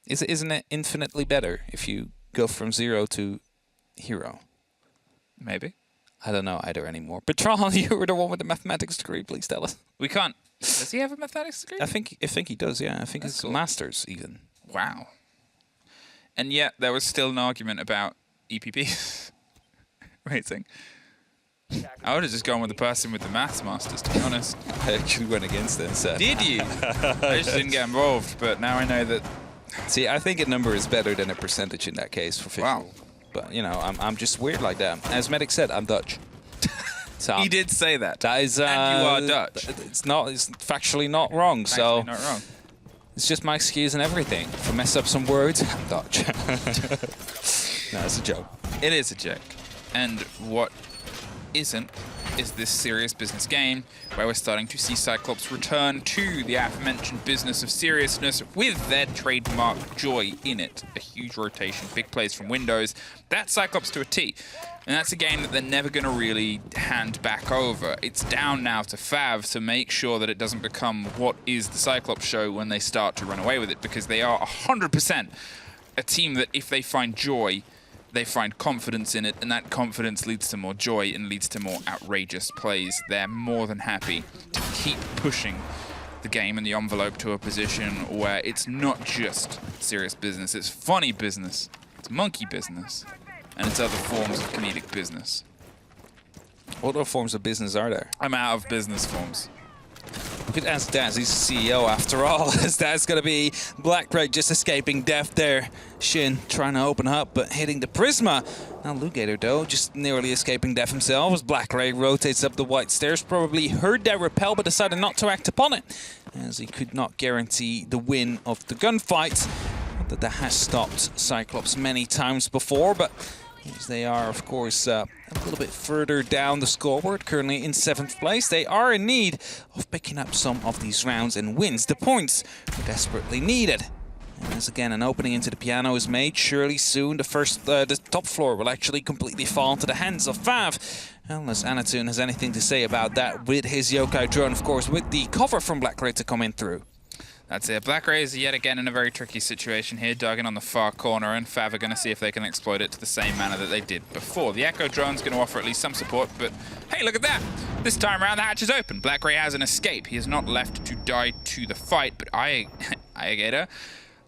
E: Isn't it infinitely better if you go from 0 to hero?
F: Maybe.
E: I don't know either anymore. But Tron, you were the one with the mathematics degree. Please tell us.
F: We can't. Does he have a mathematics degree?
E: I think he does. Yeah, I think
F: That's
E: it's
F: cool.
E: masters even.
F: Wow. And yet there was still an argument about EPP rating. I would have just gone with the person with the maths masters, to be honest.
E: I actually went against it and said.
F: Did you? I just didn't get involved, but now I know that.
E: See, I think a number is better than a percentage in that case for 50.
F: Wow.
E: But you know, I'm just weird like that. As Medic said, I'm Dutch. So
F: He did say that.
E: That is.
F: And you are Dutch.
E: It's factually not wrong. So
F: Actually not wrong.
E: it's just my excuse and everything. If I mess up some words, I'm Dutch. No, it's a joke.
F: It is a joke. And what isn't is this serious business game where we're starting to see Cyclops return to the aforementioned business of seriousness with their trademark joy in it. A huge rotation, big plays from windows. That's Cyclops to a T. And that's a game that they're never going to really hand back over. It's down now to FAV to make sure that it doesn't become what is the Cyclops show when they start to run away with it, because they are 100% a team that if they find joy, they find confidence in it, and that confidence leads to more joy and leads to more outrageous plays. They're more than happy to keep pushing the game and the envelope to a position where it's not just serious business, it's funny business, it's monkey business, and it's other forms of comedic business.
E: What other forms of business are there?
F: I'm out of business forms.
E: Because as Daz, he's CEO after all. As that's going to be Blackray just escaping death there. Shin trying to open up, but hitting the Prisma. Now Lugator, though, just nearly escaping death himself as Blackray rotates up the white stairs. Probably heard that repel, but decided not to act upon it, as he could not guarantee the win of the gunfight. That has stopped Cyclops many times before, but as they are, of course, a little bit further down the scoreboard, currently in 7th place, they are in need of picking up some of these rounds and wins. The points are desperately needed. And as again, an opening into the piano is made, surely soon the top floor will actually completely fall into the hands of FAV. Unless Anatun has anything to say about that with his Yokai drone, of course, with the cover from Blackray to come in through.
F: That's it. Blackray is yet again in a very tricky situation here, dug in on the far corner, and FAV are going to see if they can exploit it to the same manner that they did before. The Echo drone's going to offer at least some support, but hey, look at that! This time around, the hatch is open. Blackray has an escape. He is not left to die to the fight, but Ayagator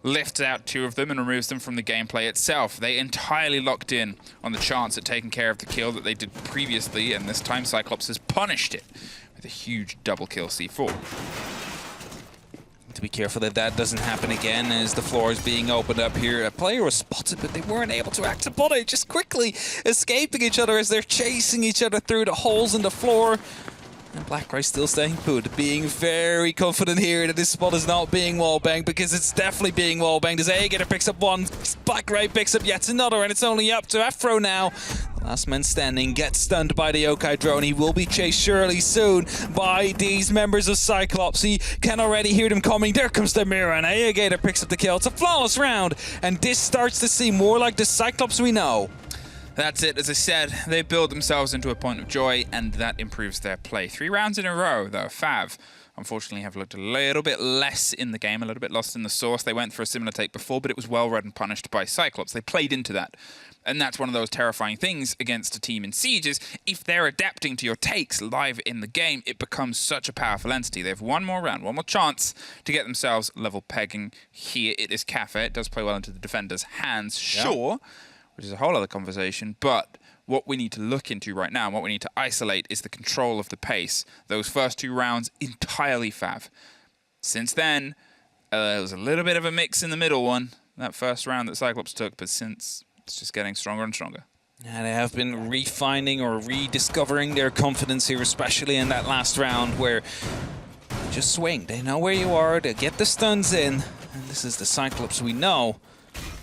F: lifts out 2 of them and removes them from the gameplay itself. They entirely locked in on the chance at taking care of the kill that they did previously, and this time Cyclops has punished it with a huge double kill C4.
E: To be careful that that doesn't happen again as the floor is being opened up here. A player was spotted, but they weren't able to act upon it, just quickly escaping each other as they're chasing each other through the holes in the floor. And Blackray still staying put, being very confident here that this spot is not being wallbanged, because it's definitely being wallbanged. As Ayagator picks up one, Blackray picks up yet another, and it's only up to Afro now. Last man standing gets stunned by the Yokai drone. He will be chased surely soon by these members of Cyclops. He can already hear them coming. There comes the mirror, and Ayagator picks up the kill. It's a flawless round, and this starts to seem more like the Cyclops we know.
F: That's it. As I said, they build themselves into a point of joy, and that improves their play. 3 rounds in a row, though. FAV, unfortunately, have looked a little bit less in the game, a little bit lost in the sauce. They went for a similar take before, but it was well read and punished by Cyclops. They played into that. And that's one of those terrifying things against a team in Siege is if they're adapting to your takes live in the game, it becomes such a powerful entity. They have one more round, one more chance to get themselves level pegging here. It is Cafe. It does play well into the defender's hands, sure, which is a whole other conversation, but what we need to look into right now and what we need to isolate is the control of the pace. Those first 2 rounds, entirely FAV. Since then, there was a little bit of a mix in the middle one, that first round that Cyclops took, but since it's just getting stronger and stronger.
E: Yeah, they have been refining or rediscovering their confidence here, especially in that last round where they just swing. They know where you are, they get the stuns in, and this is the Cyclops we know.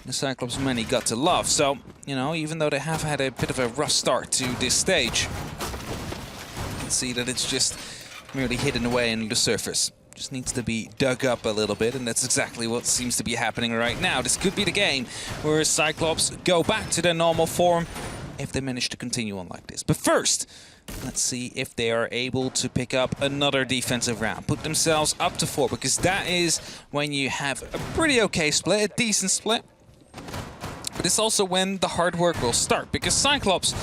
E: The Cyclops many got to love. So, you know, even though they have had a bit of a rough start to this stage, you can see that it's just merely hidden away in the surface. Just needs to be dug up a little bit, and that's exactly what seems to be happening right now. This could be the game where Cyclops go back to their normal form if they manage to continue on like this. But first, let's see if they are able to pick up another defensive round, put themselves up to 4, because that is when you have a pretty okay split, a decent split. But it's also when the hard work will start, because Cyclops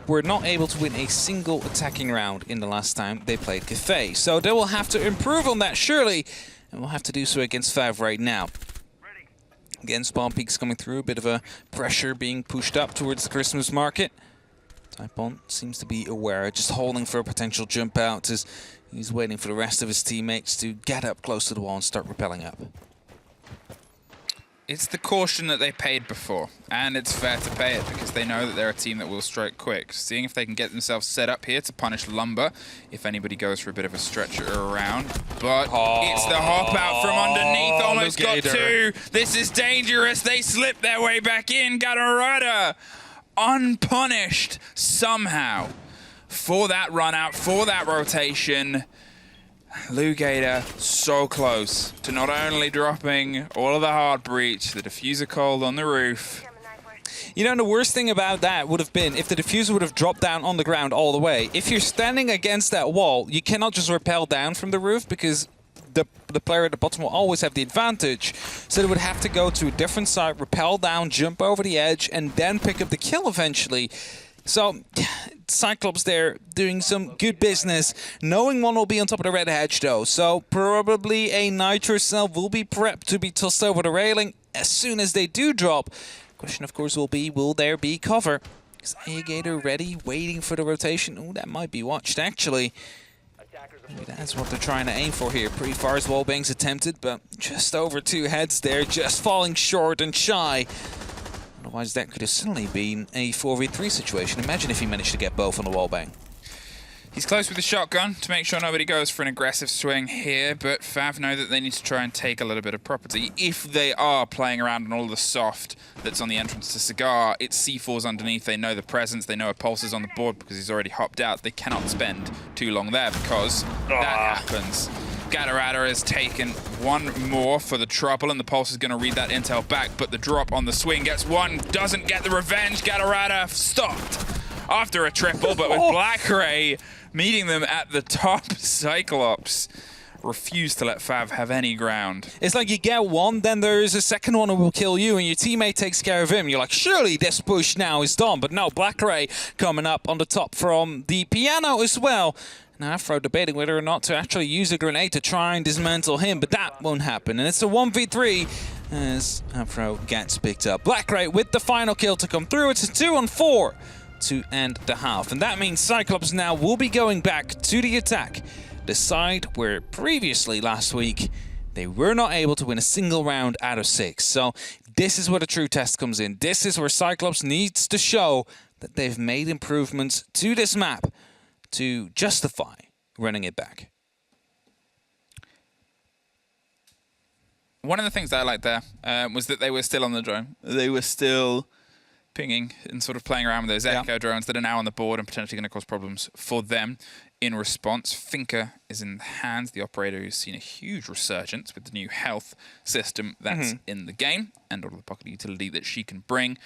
E: were not able to win a single attacking round in the last time they played Cafe. So they will have to improve on that, surely, and will have to do so against FAV right now. Again, Spawn Peak's coming through, a bit of a pressure being pushed up towards the Christmas market. Typon seems to be aware, just holding for a potential jump out as he's waiting for the rest of his teammates to get up close to the wall and start rappelling up.
F: It's the caution that they paid before, and it's fair to pay it because they know that they're a team that will strike quick. Seeing if they can get themselves set up here to punish Lumber if anybody goes for a bit of a stretcher around. But it's the hop out from underneath, almost got 2. This is dangerous. They slip their way back in. Got a rudder. Unpunished somehow for that run out, for that rotation. Lugator so close to not only dropping all of the hard breach, the diffuser cold on the roof.
E: You know, the worst thing about that would have been if the diffuser would have dropped down on the ground all the way. If you're standing against that wall, you cannot just rappel down from the roof because the player at the bottom will always have the advantage. So they would have to go to a different side, rappel down, jump over the edge, and then pick up the kill eventually. So, Cyclops there doing some good business, knowing one will be on top of the red hedge though. So, probably a Nitro cell will be prepped to be tossed over the railing as soon as they do drop. Question, of course, will be, will there be cover? Is Ayagator ready, waiting for the rotation? Oh, that might be watched, actually. Maybe that's what they're trying to aim for here. Pre-fire's wallbangs attempted, but just over 2 heads there, just falling short and shy. Otherwise, that could have suddenly been a 4v3 situation. Imagine if he managed to get both on the wallbang.
F: He's close with the shotgun to make sure nobody goes for an aggressive swing here, but FAV know that they need to try and take a little bit of property. If they are playing around on all the soft that's on the entrance to Cigar, it's C4s underneath. They know the presence. They know a Pulse is on the board because he's already hopped out. They cannot spend too long there because that happens. Gatorada has taken one more for the trouble, and the Pulse is going to read that intel back, but the drop on the swing gets one, doesn't get the revenge. Gatorada stopped after a triple, but with Black Ray meeting them at the top, Cyclops refused to let FAV have any ground.
E: It's like you get one, then there's a second one who will kill you, and your teammate takes care of him. You're like, surely this push now is done. But no, Black Ray coming up on the top from the piano as well. Now Afro debating whether or not to actually use a grenade to try and dismantle him, but that won't happen. And it's a 1v3 as Afro gets picked up. Black Ray with the final kill to come through. It's a 2-on-4 to end the half. And that means Cyclops now will be going back to the attack. The side where previously last week they were not able to win a single round out of 6. So this is where the true test comes in. This is where Cyclops needs to show that they've made improvements to this map to justify running it back.
F: One of the things that I liked there was that they were still on the drone. They were still pinging and sort of playing around with those Echo drones that are now on the board and potentially going to cause problems for them. In response, Finker is in the hands, the operator who's seen a huge resurgence with the new health system that's in the game and all of the pocket utility that she can bring.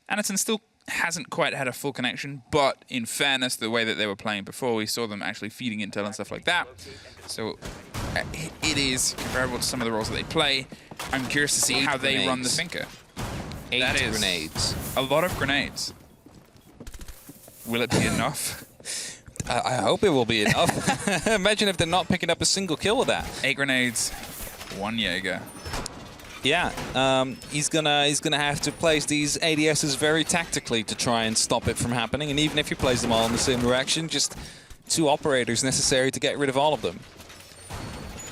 F: Anderson still hasn't quite had a full connection, but in fairness, the way that they were playing before, we saw them actually feeding intel and stuff like that. So it is comparable to some of the roles that they play. I'm curious to see how they run the Finker.
E: 8
F: that is
E: grenades.
F: A lot of grenades. Will it be enough?
E: I hope it will be enough. Imagine if they're not picking up a single kill with that.
F: 8 grenades, 1 Jaeger.
E: Yeah, he's gonna have to place these ADSs very tactically to try and stop it from happening. And even if he plays them all in the same direction, just 2 operators necessary to get rid of all of them.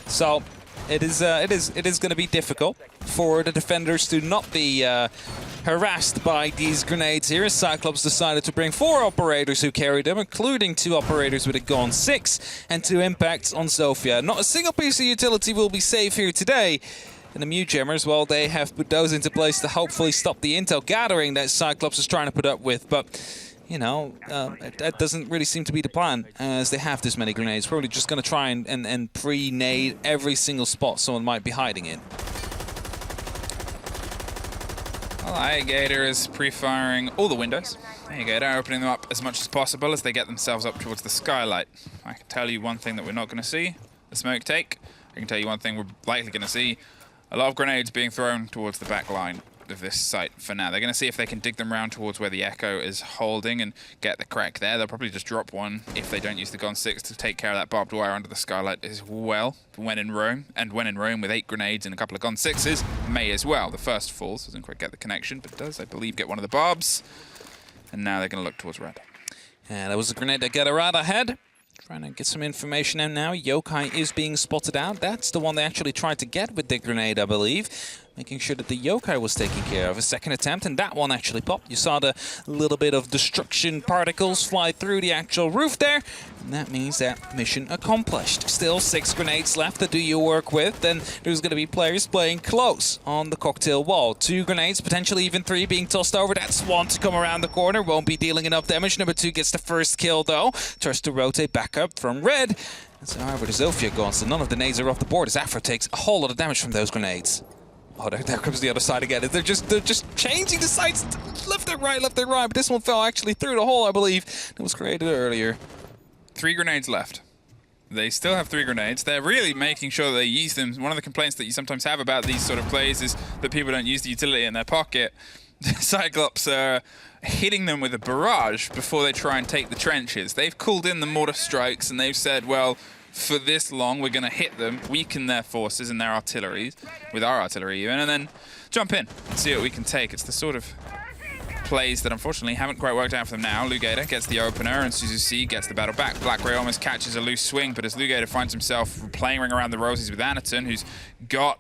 E: So it is going to be difficult for the defenders to not be harassed by these grenades here, as Cyclops decided to bring 4 operators who carried them, including 2 operators with a Gone 6 and 2 impacts on Sophia. Not a single piece of utility will be safe here today. And the Mew Jammers, well, they have put those into place to hopefully stop the intel gathering that Cyclops is trying to put up with. But, you know, that doesn't really seem to be the plan, as they have this many grenades. Probably just going to try and pre-nade every single spot someone might be hiding in.
F: Well, Alligator is pre-firing all the windows. Alligator opening them up as much as possible as they get themselves up towards the skylight. I can tell you one thing that we're not going to see, the smoke take. I can tell you one thing we're likely going to see, a lot of grenades being thrown towards the back line of this site for now. They're going to see if they can dig them round towards where the Echo is holding and get the crack there. They'll probably just drop one if they don't use the Gone 6 to take care of that barbed wire under the skylight as well when in Rome. And when in Rome with 8 grenades and a couple of Gone 6s, may as well. The first falls, doesn't quite get the connection, but does, I believe, get one of the barbs. And now they're going to look towards red.
E: Yeah, that was a grenade that got a red ahead. Trying to get some information out now. Yokai is being spotted out. That's the one they actually tried to get with the grenade, I believe. Making sure that the Yokai was taken care of. A second attempt, and that one actually popped. You saw the little bit of destruction particles fly through the actual roof there. And that means that mission accomplished. Still 6 grenades left to do your work with. Then there's going to be players playing close on the cocktail wall. 2 grenades, potentially even 3 being tossed over. That's one to come around the corner. Won't be dealing enough damage. Number 2 gets the first kill, though. Tries to rotate back up from red. So, however, the Zofia gone, so none of the nades are off the board as Afro takes a whole lot of damage from those grenades. Oh, there comes the other side again. They're just changing the sides left and right. But this one fell actually through the hole, I believe, that was created earlier.
F: 3 grenades left. They still have 3 grenades. They're really making sure that they use them. One of the complaints that you sometimes have about these sort of plays is that people don't use the utility in their pocket. Cyclops are hitting them with a barrage before they try and take the trenches. They've called in the mortar strikes and they've said, well, for this long, we're going to hit them, weaken their forces and their artillery, with our artillery even, and then jump in and see what we can take. It's the sort of plays that unfortunately haven't quite worked out for them now. Lugator gets the opener and Suzuki gets the battle back. Blackray almost catches a loose swing, but as Lugator finds himself playing ring around the roses with Anaton, who's got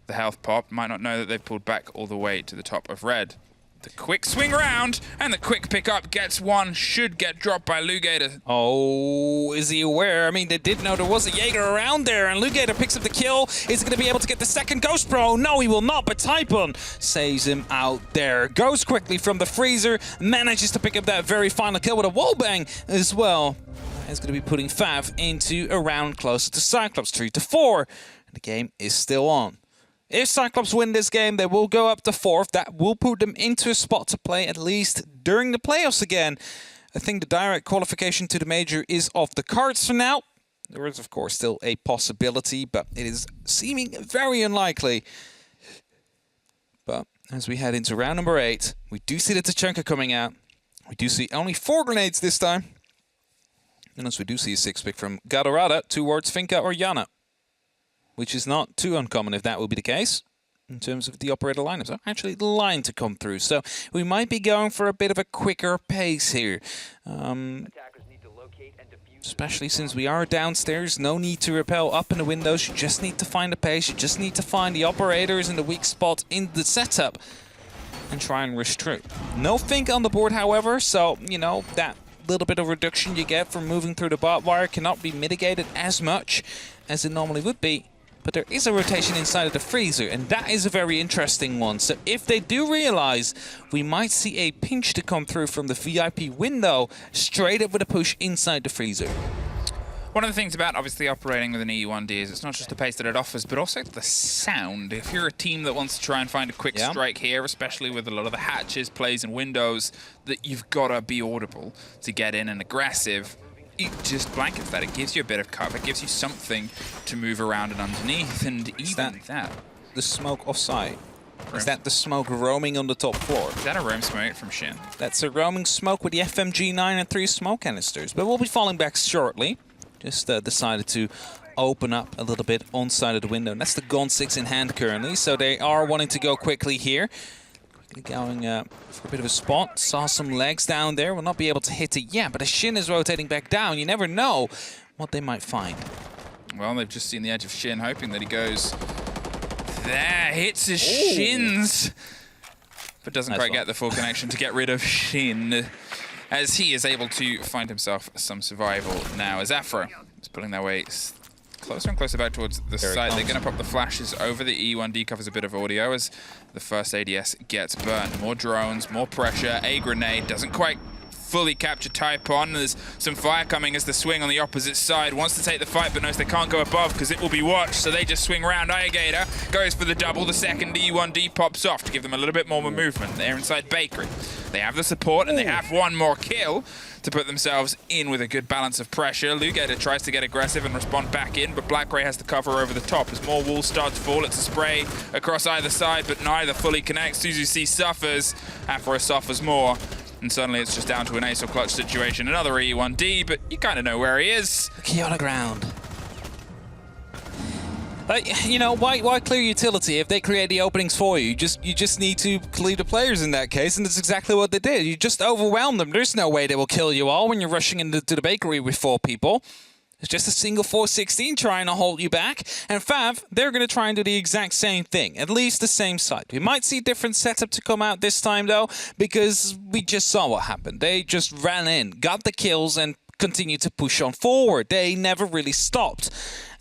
F: the health pop, might not know that they've pulled back all the way to the top of red. The quick swing round and the quick pick up gets one, should get dropped by Lugator.
E: Oh, is he aware? I mean, they did know there was a Jaeger around there, and Lugator picks up the kill. Is he going to be able to get the second Ghost Pro? No, he will not, but Typhon saves him out there. Goes quickly from the freezer, manages to pick up that very final kill with a wallbang as well. That's going to be putting FAV into a round closer to Cyclops, 3-4. And the game is still on. If Cyclops win this game, they will go up to 4th. That will put them into a spot to play at least during the playoffs again. I think the direct qualification to the major is off the cards for now. There is, of course, still a possibility, but it is seeming very unlikely. But as we head into round number 8, we do see the Tachanka coming out. We do see only 4 grenades this time. And as we do see a 6-pick from Gadorada towards Finka or Yana, which is not too uncommon if that will be the case in terms of the operator lineup. So actually the line to come through. So we might be going for a bit of a quicker pace here. Especially since we are downstairs. No need to rappel up in the windows. You just need to find the pace. You just need to find the operators in the weak spot in the setup and try and rush through. No Fink on the board, however. So, you know, that little bit of reduction you get from moving through the bot wire cannot be mitigated as much as it normally would be. But there is a rotation inside of the freezer, and that is a very interesting one. So if they do realize, we might see a pinch to come through from the VIP window, straight up with a push inside the freezer.
F: One of the things about obviously operating with an E1D is it's not just the pace that it offers, but also the sound. If you're a team that wants to try and find a quick strike here, especially with a lot of the hatches, plays, and windows, that you've got to be audible to get in and aggressive. It just blankets that. It gives you a bit of cover. It gives you something to move around and underneath. And even that.
E: The smoke offside. Is that the smoke roaming on the top floor?
F: Is that a roam smoke from Shin?
E: That's a roaming smoke with the FMG9 and 3 smoke canisters. But we'll be falling back shortly. Just decided to open up a little bit on side of the window. And that's the Gon 6 in hand currently. So they are wanting to go quickly here. Going for a bit of a spot. Saw some legs down there. Will not be able to hit it yet, but a Shin is rotating back down. You never know what they might find.
F: Well, they've just seen the edge of Shin, hoping that he goes there, hits his shins, but doesn't quite get the full connection to get rid of Shin, as he is able to find himself some survival now, as Afro is pulling their way closer and closer back towards the side. They're going to pop the flashes over the E1D, covers a bit of audio as the first ADS gets burned. More drones, more pressure. A grenade doesn't quite fully capture Typhon. There's some fire coming as the swing on the opposite side wants to take the fight, but knows they can't go above because it will be watched, so they just swing round. Iagator goes for the double. The second E1D pops off to give them a little bit more movement. They're inside Bakery. They have the support, and they have one more kill to put themselves in with a good balance of pressure. Lugator tries to get aggressive and respond back in, but Blackray has the cover over the top. As more walls start to fall, it's a spray across either side, but neither fully connects. Suzuki suffers. Afro suffers more. And suddenly it's just down to an ace or clutch situation. Another E1D, but you kind of know where he is.
E: Key on the ground. You know, why clear utility if they create the openings for you? You just need to clear the players in that case, and that's exactly what they did. You just overwhelm them. There's no way they will kill you all when you're rushing into the bakery with 4 people. It's just a single 416 trying to hold you back. And FAV, they're going to try and do the exact same thing, at least the same side. We might see a different setup to come out this time, though, because we just saw what happened. They just ran in, got the kills, and continued to push on forward. They never really stopped.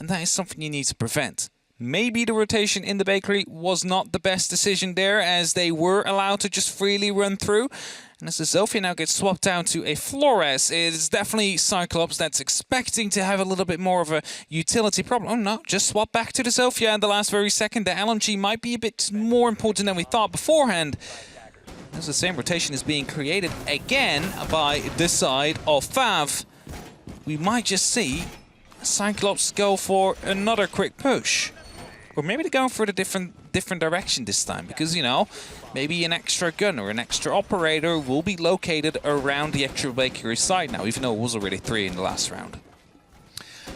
E: And that is something you need to prevent. Maybe the rotation in the bakery was not the best decision there, as they were allowed to just freely run through. And as the Zofia now gets swapped down to a Flores, it is definitely Cyclops that's expecting to have a little bit more of a utility problem. Oh no, just swap back to the Zofia in the last very second. The LMG might be a bit more important than we thought beforehand. As the same rotation is being created again by this side of FAV, we might just see Cyclops go for another quick push. Or maybe they're going for the different direction this time, because, you know, maybe an extra gun or an extra operator will be located around the actual bakery side now, even though it was already 3 in the last round.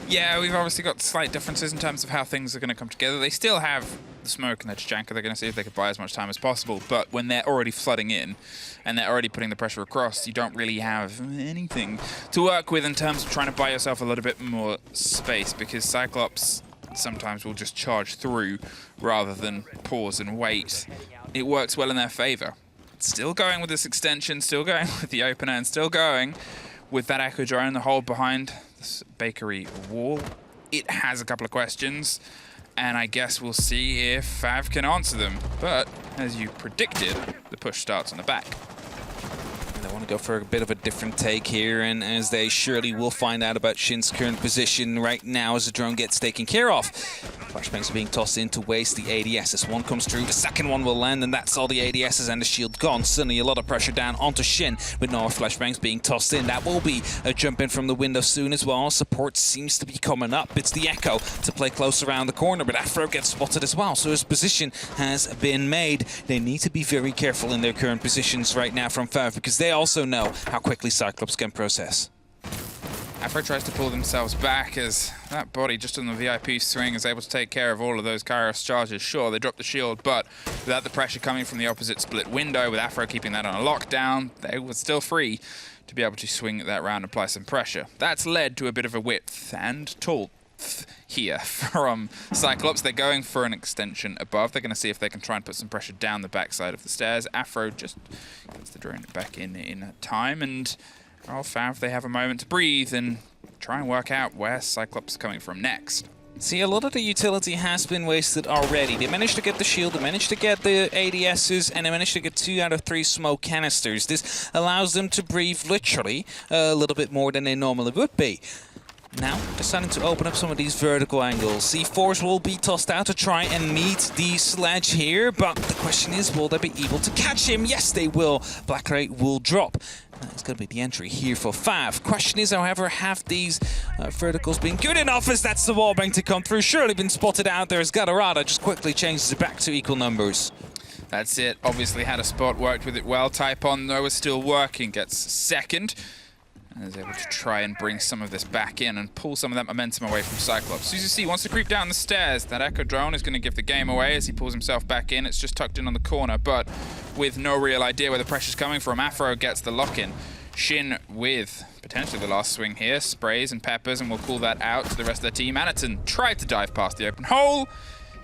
F: Yeah, we've obviously got slight differences in terms of how things are going to come together. They still have the smoke and their Janka, they're going to see if they can buy as much time as possible. But when they're already flooding in and they're already putting the pressure across, you don't really have anything to work with in terms of trying to buy yourself a little bit more space, because Cyclops sometimes will just charge through rather than pause and wait. It works well in their favor. Still going with this extension, still going with the opener, and still going with that Echo Drone, the hold behind this bakery wall. It has a couple of questions, and I guess we'll see if FAV can answer them. But as you predicted, the push starts on the back.
E: They want to go for a bit of a different take here, and as they surely will find out about Shin's current position right now as the drone gets taken care of. Flashbangs are being tossed in to waste the ADSs. One comes through, the second one will land, and that's all the ADSs and the shield gone. Suddenly a lot of pressure down onto Shin with no flashbangs being tossed in. That will be a jump in from the window soon as well. Support seems to be coming up. It's the Echo to play close around the corner, but Afro gets spotted as well, so his position has been made. They need to be very careful in their current positions right now from FAV, because they also know how quickly Cyclops can process.
F: Afro tries to pull themselves back as that body just on the VIP swing is able to take care of all of those Kairos charges. Sure, they drop the shield, but without the pressure coming from the opposite split window, with Afro keeping that on a lockdown, they were still free to be able to swing that round and apply some pressure. That's led to a bit of a width and tall here from Cyclops. They're going for an extension above. They're going to see if they can try and put some pressure down the backside of the stairs. Afro just gets the drone back in time, and FAV, they have a moment to breathe and try and work out where Cyclops is coming from next.
E: See, a lot of the utility has been wasted already. They managed to get the shield, they managed to get the ADSs, and they managed to get 2 out of 3 smoke canisters. This allows them to breathe literally a little bit more than they normally would be. Now, deciding to open up some of these vertical angles. C4s will be tossed out to try and meet the sledge here, but the question is, will they be able to catch him? Yes, they will. Black Ray will drop. That's going to be the entry here for FAV. Question is, however, have these verticals been good enough as that's the wallbang to come through? Surely been spotted out there as Galarada just quickly changes it back to equal numbers.
F: That's it. Obviously had a spot, worked with it well. Typon, though, is still working. Gets second. And is able to try and bring some of this back in and pull some of that momentum away from Cyclops. As you see, wants to creep down the stairs. That Echo Drone is going to give the game away as he pulls himself back in. It's just tucked in on the corner, but with no real idea where the pressure's coming from, Afro gets the lock-in. Shin with potentially the last swing here, sprays and peppers, and we'll call that out to the rest of their team. Anaton tried to dive past the open hole.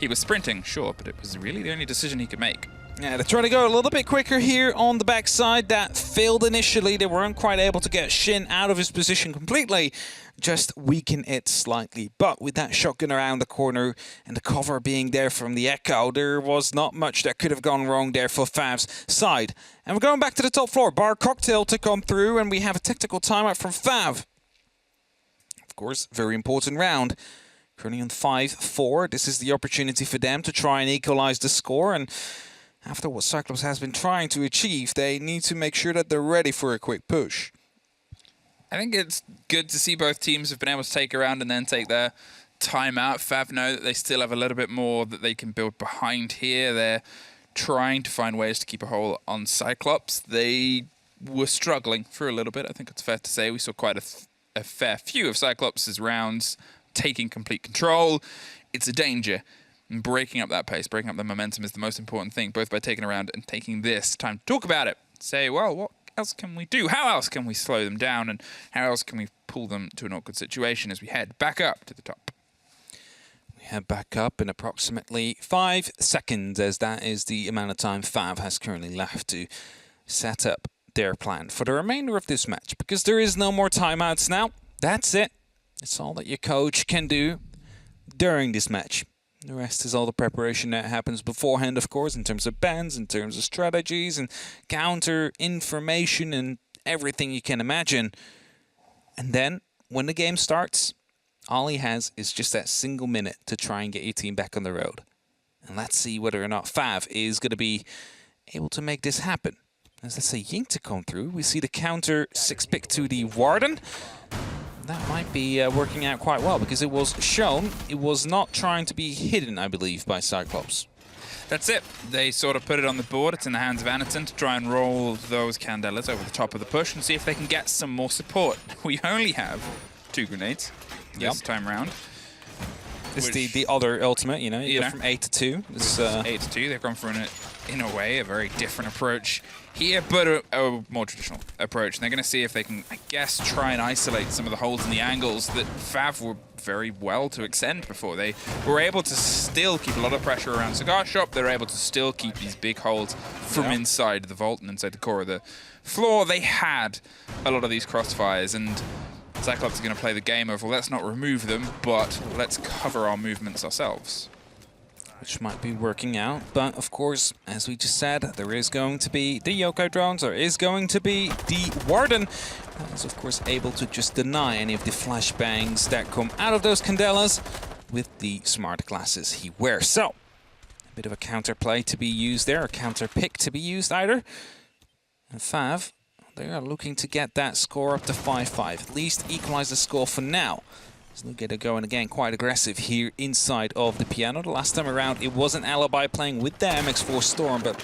F: He was sprinting, sure, but it was really the only decision he could make.
E: Yeah, they're trying to go a little bit quicker here on the backside. That failed initially. They weren't quite able to get Shin out of his position completely, just weaken it slightly. But with that shotgun around the corner and the cover being there from the Echo, there was not much that could have gone wrong there for FAV's side. And we're going back to the top floor. Bar Cocktail to come through, and we have a tactical timeout from FAV. Of course, very important round. Currently on 5-4. This is the opportunity for them to try and equalize the score, and after what Cyclops has been trying to achieve, they need to make sure that they're ready for a quick push.
F: I think it's good to see both teams have been able to take a round and then take their time out. FAV know that they still have a little bit more that they can build behind here. They're trying to find ways to keep a hold on Cyclops. They were struggling for a little bit, I think it's fair to say. We saw quite a fair few of Cyclops' rounds taking complete control. It's a danger. And breaking up that pace, breaking up the momentum is the most important thing, both by taking a round and taking this time to talk about it. Say, well, what else can we do? How else can we slow them down? And how else can we pull them to an awkward situation as we head back up to the top?
E: We head back up in approximately 5 seconds, as that is the amount of time FAV has currently left to set up their plan for the remainder of this match. Because there is no more timeouts now. That's it. It's all that your coach can do during this match. The rest is all the preparation that happens beforehand, of course, in terms of bans, in terms of strategies, and counter information, and everything you can imagine. And then, when the game starts, all he has is just that single minute to try and get your team back on the road. And let's see whether or not FAV is going to be able to make this happen. As let's say Ying to come through, we see the counter 6-pick to the Warden. That might be working out quite well, because it was shown it was not trying to be hidden, I believe, by Cyclops.
F: That's it. They sort of put it on the board. It's in the hands of Anaton to try and roll those Candelas over the top of the push and see if they can get some more support. We only have 2 grenades this time round.
E: It's the other ultimate, you know, you go from 8 to 2. It's
F: 8 to 2. They've gone for in a way, a very different approach here, but a more traditional approach. And they're going to see if they can, I guess, try and isolate some of the holes and the angles that FAV were very well to extend before. They were able to still keep a lot of pressure around Cigar Shop. They're able to still keep these big holes from inside the vault and inside the core of the floor. They had a lot of these crossfires, and Cyclops is going to play the game of, well, let's not remove them, but let's cover our movements ourselves.
E: Which might be working out, but of course, as we just said, there is going to be the Yoko drones, there is going to be the Warden, that is of course able to just deny any of the flashbangs that come out of those Candelas with the smart glasses he wears. So, a bit of a counterplay to be used there, a counter pick to be used either. And FAV, they are looking to get that score up to 5-5, at least equalize the score for now. Lugator going again quite aggressive here inside of the piano. The last time around it was an Alibi playing with the MX4 Storm, but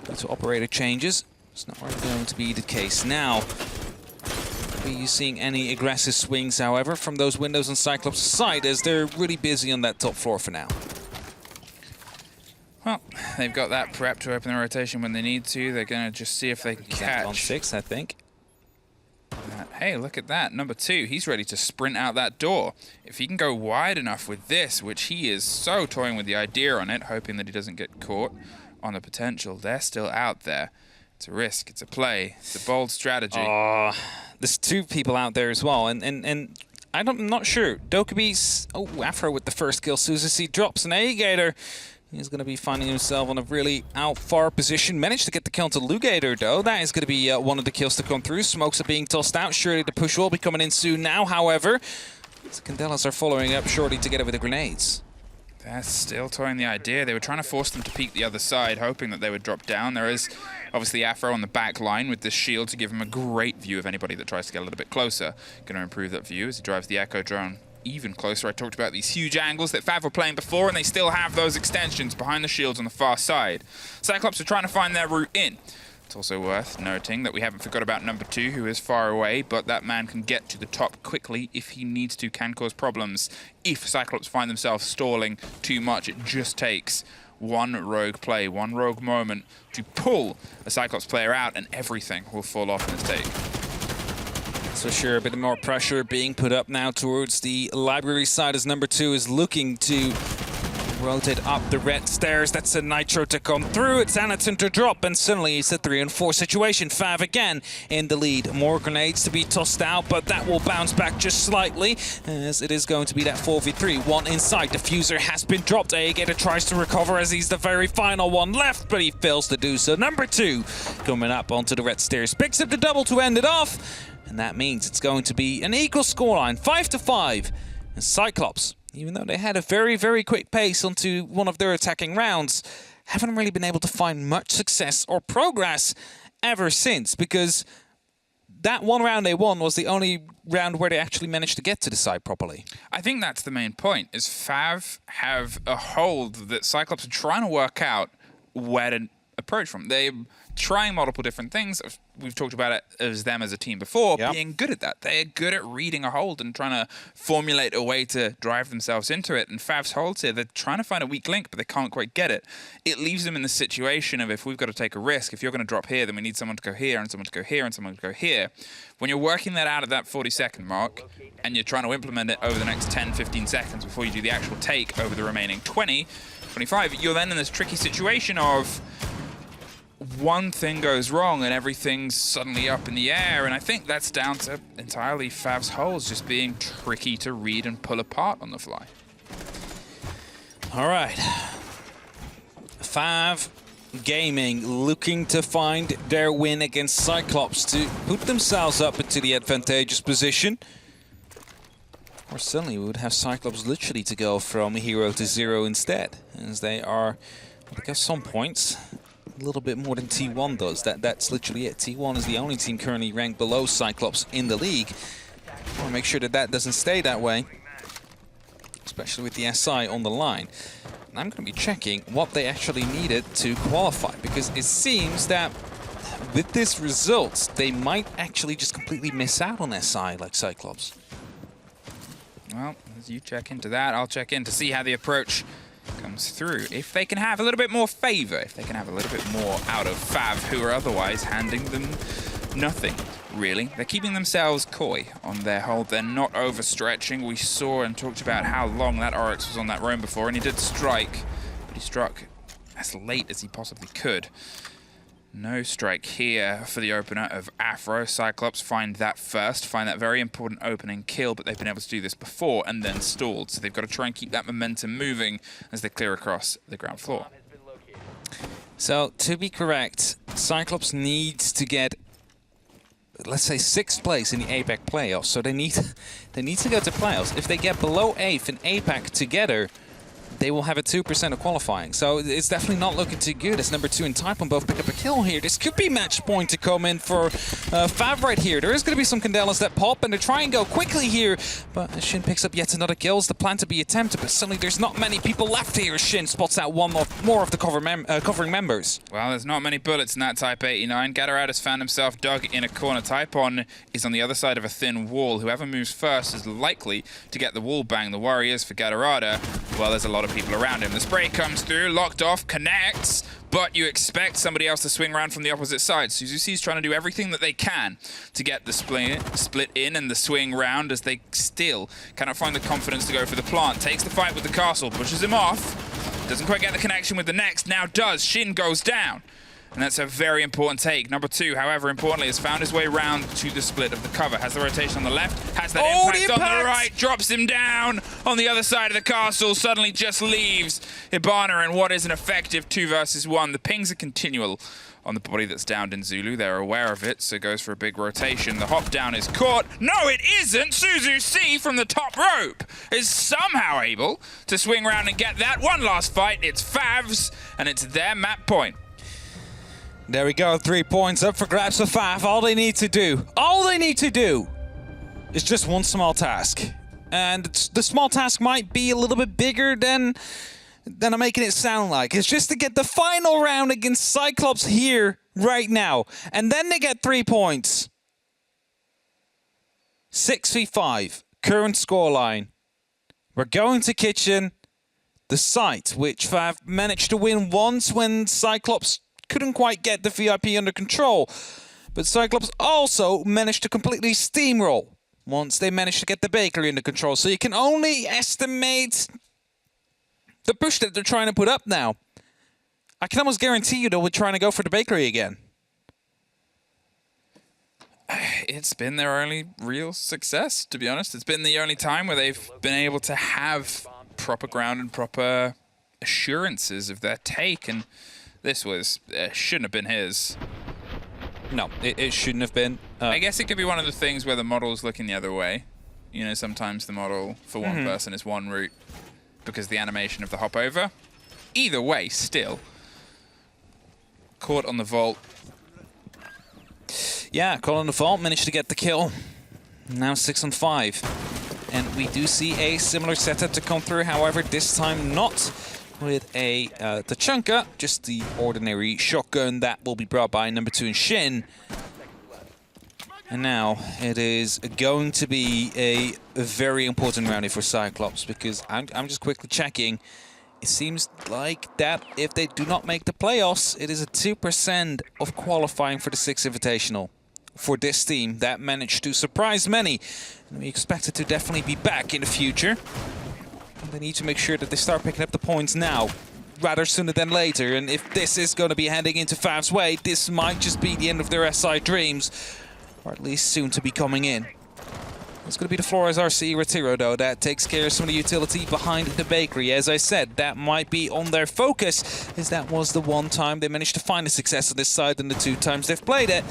E: due to operator changes, it's not really going to be the case now. Are you seeing any aggressive swings, however, from those windows on Cyclops' side as they're really busy on that top floor for now?
F: Well, they've got that prep to open the rotation when they need to. They're going to just see if they can catch.
E: On 6, I think.
F: Hey, look at that. Number 2, he's ready to sprint out that door. If he can go wide enough with this, which he is so toying with the idea on it, hoping that he doesn't get caught on the potential, they're still out there. It's a risk, it's a play, it's a bold strategy.
E: There's 2 people out there as well, and I'm not sure. Dokubi's, Afro with the first kill. Suzuki drops an A-Gator. He's going to be finding himself on a really out-far position. Managed to get the kill to Lugator, though. That is going to be one of the kills to come through. Smokes are being tossed out. Surely the push will be coming in soon now, however. The Candelas are following up shortly together with the grenades.
F: They're still toying the idea. They were trying to force them to peek the other side, hoping that they would drop down. There is obviously Afro on the back line with this shield to give him a great view of anybody that tries to get a little bit closer. Going to improve that view as he drives the Echo drone even closer. I talked about these huge angles that FAV were playing before, and they still have those extensions behind the shields on the far side. Cyclops are trying to find their route in. It's also worth noting that we haven't forgot about number 2, who is far away, but that man can get to the top quickly if he needs to, can cause problems. If Cyclops find themselves stalling too much, it just takes one rogue play, one rogue moment to pull a Cyclops player out, and everything will fall off in this take.
E: So sure, a bit more pressure being put up now towards the library side as number 2 is looking to rotate up the red stairs. That's a Nitro to come through. It's Anaton to drop, and suddenly it's a 3-on-4 situation. FAV again in the lead. More grenades to be tossed out, but that will bounce back just slightly as it is going to be that 4v3. One inside. Diffuser has been dropped. A-Gator tries to recover as he's the very final one left, but he fails to do so. Number 2 coming up onto the red stairs. Picks up the double to end it off. And that means it's going to be an equal scoreline, 5-5. And Cyclops, even though they had a very, very quick pace onto one of their attacking rounds, haven't really been able to find much success or progress ever since, because that one round they won was the only round where they actually managed to get to the side properly.
F: I think that's the main point, is FAV have a hold that Cyclops are trying to work out where to approach from. They're trying multiple different things. We've talked about it as them as a team before, being good at that. They're good at reading a hold and trying to formulate a way to drive themselves into it. And FAV's holds here, they're trying to find a weak link, but they can't quite get it. It leaves them in the situation of, if we've got to take a risk, if you're going to drop here, then we need someone to go here, and someone to go here, and someone to go here. When you're working that out at that 40-second mark, and you're trying to implement it over the next 10, 15 seconds before you do the actual take over the remaining 20, 25, you're then in this tricky situation of, one thing goes wrong and everything's suddenly up in the air, and I think that's down to entirely FAV's holes just being tricky to read and pull apart on the fly.
E: All right. FAV Gaming looking to find their win against Cyclops to put themselves up into the advantageous position. Or suddenly we would have Cyclops literally to go from 0 to 0 instead, as they are, I guess, some points a little bit more than T1 does. That's literally it. T1 is the only team currently ranked below Cyclops in the league. I want to make sure that that doesn't stay that way, especially with the SI on the line. And I'm going to be checking what they actually needed to qualify, because it seems that with this result, they might actually just completely miss out on SI like Cyclops.
F: Well, as you check into that, I'll check in to see how the approach comes through. If they can have a little bit more favor, if they can have a little bit more out of FAV, who are otherwise handing them nothing, really. They're keeping themselves coy on their hold. They're not overstretching. We saw and talked about how long that Oryx was on that roam before, and he did strike, but he struck as late as he possibly could. No strike here for the opener of Afro. Cyclops find that first, find that very important opening kill, but they've been able to do this before and then stalled. So they've got to try and keep that momentum moving as they clear across the ground floor.
E: So, to be correct, Cyclops needs to get, let's say, 6th place in the APAC playoffs. So they need to go to playoffs. If they get below 8th in APAC together, they will have a 2% of qualifying. So it's definitely not looking too good as number 2 and Typon both pick up a kill here. This could be match point to come in for FAV right here. There is going to be some Candelas that pop, and they try and go quickly here. But Shin picks up yet another kill. It's the plan to be attempted, but suddenly there's not many people left here. Shin spots out one more of the covering members.
F: Well, there's not many bullets in that Type 89. Gatorad has found himself dug in a corner. Typon is on the other side of a thin wall. Whoever moves first is likely to get the wall bang. The worry is for Gatorada, well, there's a lot of people around him. The spray comes through, locked off, connects, but you expect somebody else to swing around from the opposite side. SuzuC's trying to do everything that they can to get the split in and the swing round as they still cannot find the confidence to go for the plant. Takes the fight with the castle, pushes him off, doesn't quite get the connection with the next, now does. Shin goes down. And that's a very important take. Number 2, however, importantly, has found his way round to the split of the cover. Has the rotation on the left, has that impact on the right, drops him down on the other side of the castle, suddenly just leaves Hibana in what is an effective 2 versus 1. The pings are continual on the body that's downed in Zulu. They're aware of it, so goes for a big rotation. The hop down is caught. No, it isn't! SuzuC from the top rope is somehow able to swing around and get that. One last fight. It's FAV's, and it's their map point.
E: There we go, 3 points up for grabs for FAV. All they need to do is just one small task. And the small task might be a little bit bigger than I'm making it sound like. It's just to get the final round against Cyclops here, right now. And then they get 3 points. 6v5, current scoreline. We're going to Kitchen, the site, which FAV managed to win once when Cyclops couldn't quite get the VIP under control. But Cyclops also managed to completely steamroll once they managed to get the bakery under control. So you can only estimate the push that they're trying to put up now. I can almost guarantee you they'll be trying to go for the bakery again.
F: It's been their only real success, to be honest. It's been the only time where they've been able to have proper ground and proper assurances of their take, and this was shouldn't have been his.
E: No, it shouldn't have been.
F: I guess it could be one of the things where the model's looking the other way. You know, sometimes the model for one person is one route because the animation of the hop over. Either way, still. Caught on the vault.
E: Yeah, caught on the vault, managed to get the kill. Now 6 on 5. And we do see a similar setup to come through, however, this time not with a Tachanka, just the ordinary shotgun that will be brought by number 2 in Shin. And now it is going to be a very important round for Cyclops, because I'm just quickly checking. It seems like that if they do not make the playoffs, it is a 2% of qualifying for the 6th Invitational for this team that managed to surprise many. And we expect it to definitely be back in the future. They need to make sure that they start picking up the points now, rather sooner than later. And if this is going to be heading into FAV's way, this might just be the end of their SI dreams, or at least soon to be coming in. It's going to be the Flores RC Retiro, though, that takes care of some of the utility behind the bakery. As I said, that might be on their focus, as that was the one time they managed to find a success on this side, and the 2 times they've played it.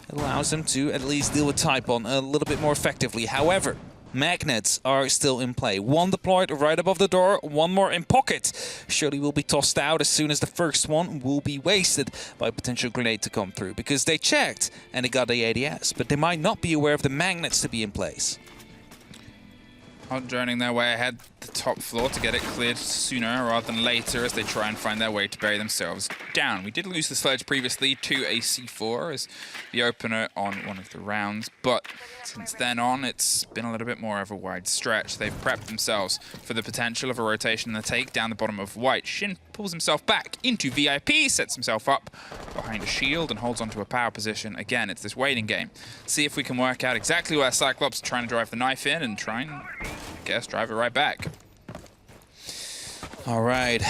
E: It allows them to at least deal with Typon a little bit more effectively. However, magnets are still in play. One deployed right above the door, one more in pocket. Surely will be tossed out as soon as the first one will be wasted by a potential grenade to come through, because they checked and they got the ADS, but they might not be aware of the magnets to be in place.
F: Not joining their way ahead the top floor to get it cleared sooner rather than later as they try and find their way to bury themselves down. We did lose the sledge previously to a C4 as the opener on one of the rounds, but since then on, it's been a little bit more of a wide stretch. They've prepped themselves for the potential of a rotation and a take down the bottom of white. Shin pulls himself back into VIP, sets himself up behind a shield and holds onto a power position. Again, it's this waiting game. See if we can work out exactly where Cyclops is trying to drive the knife in and try and, I guess, drive it right back.
E: All right.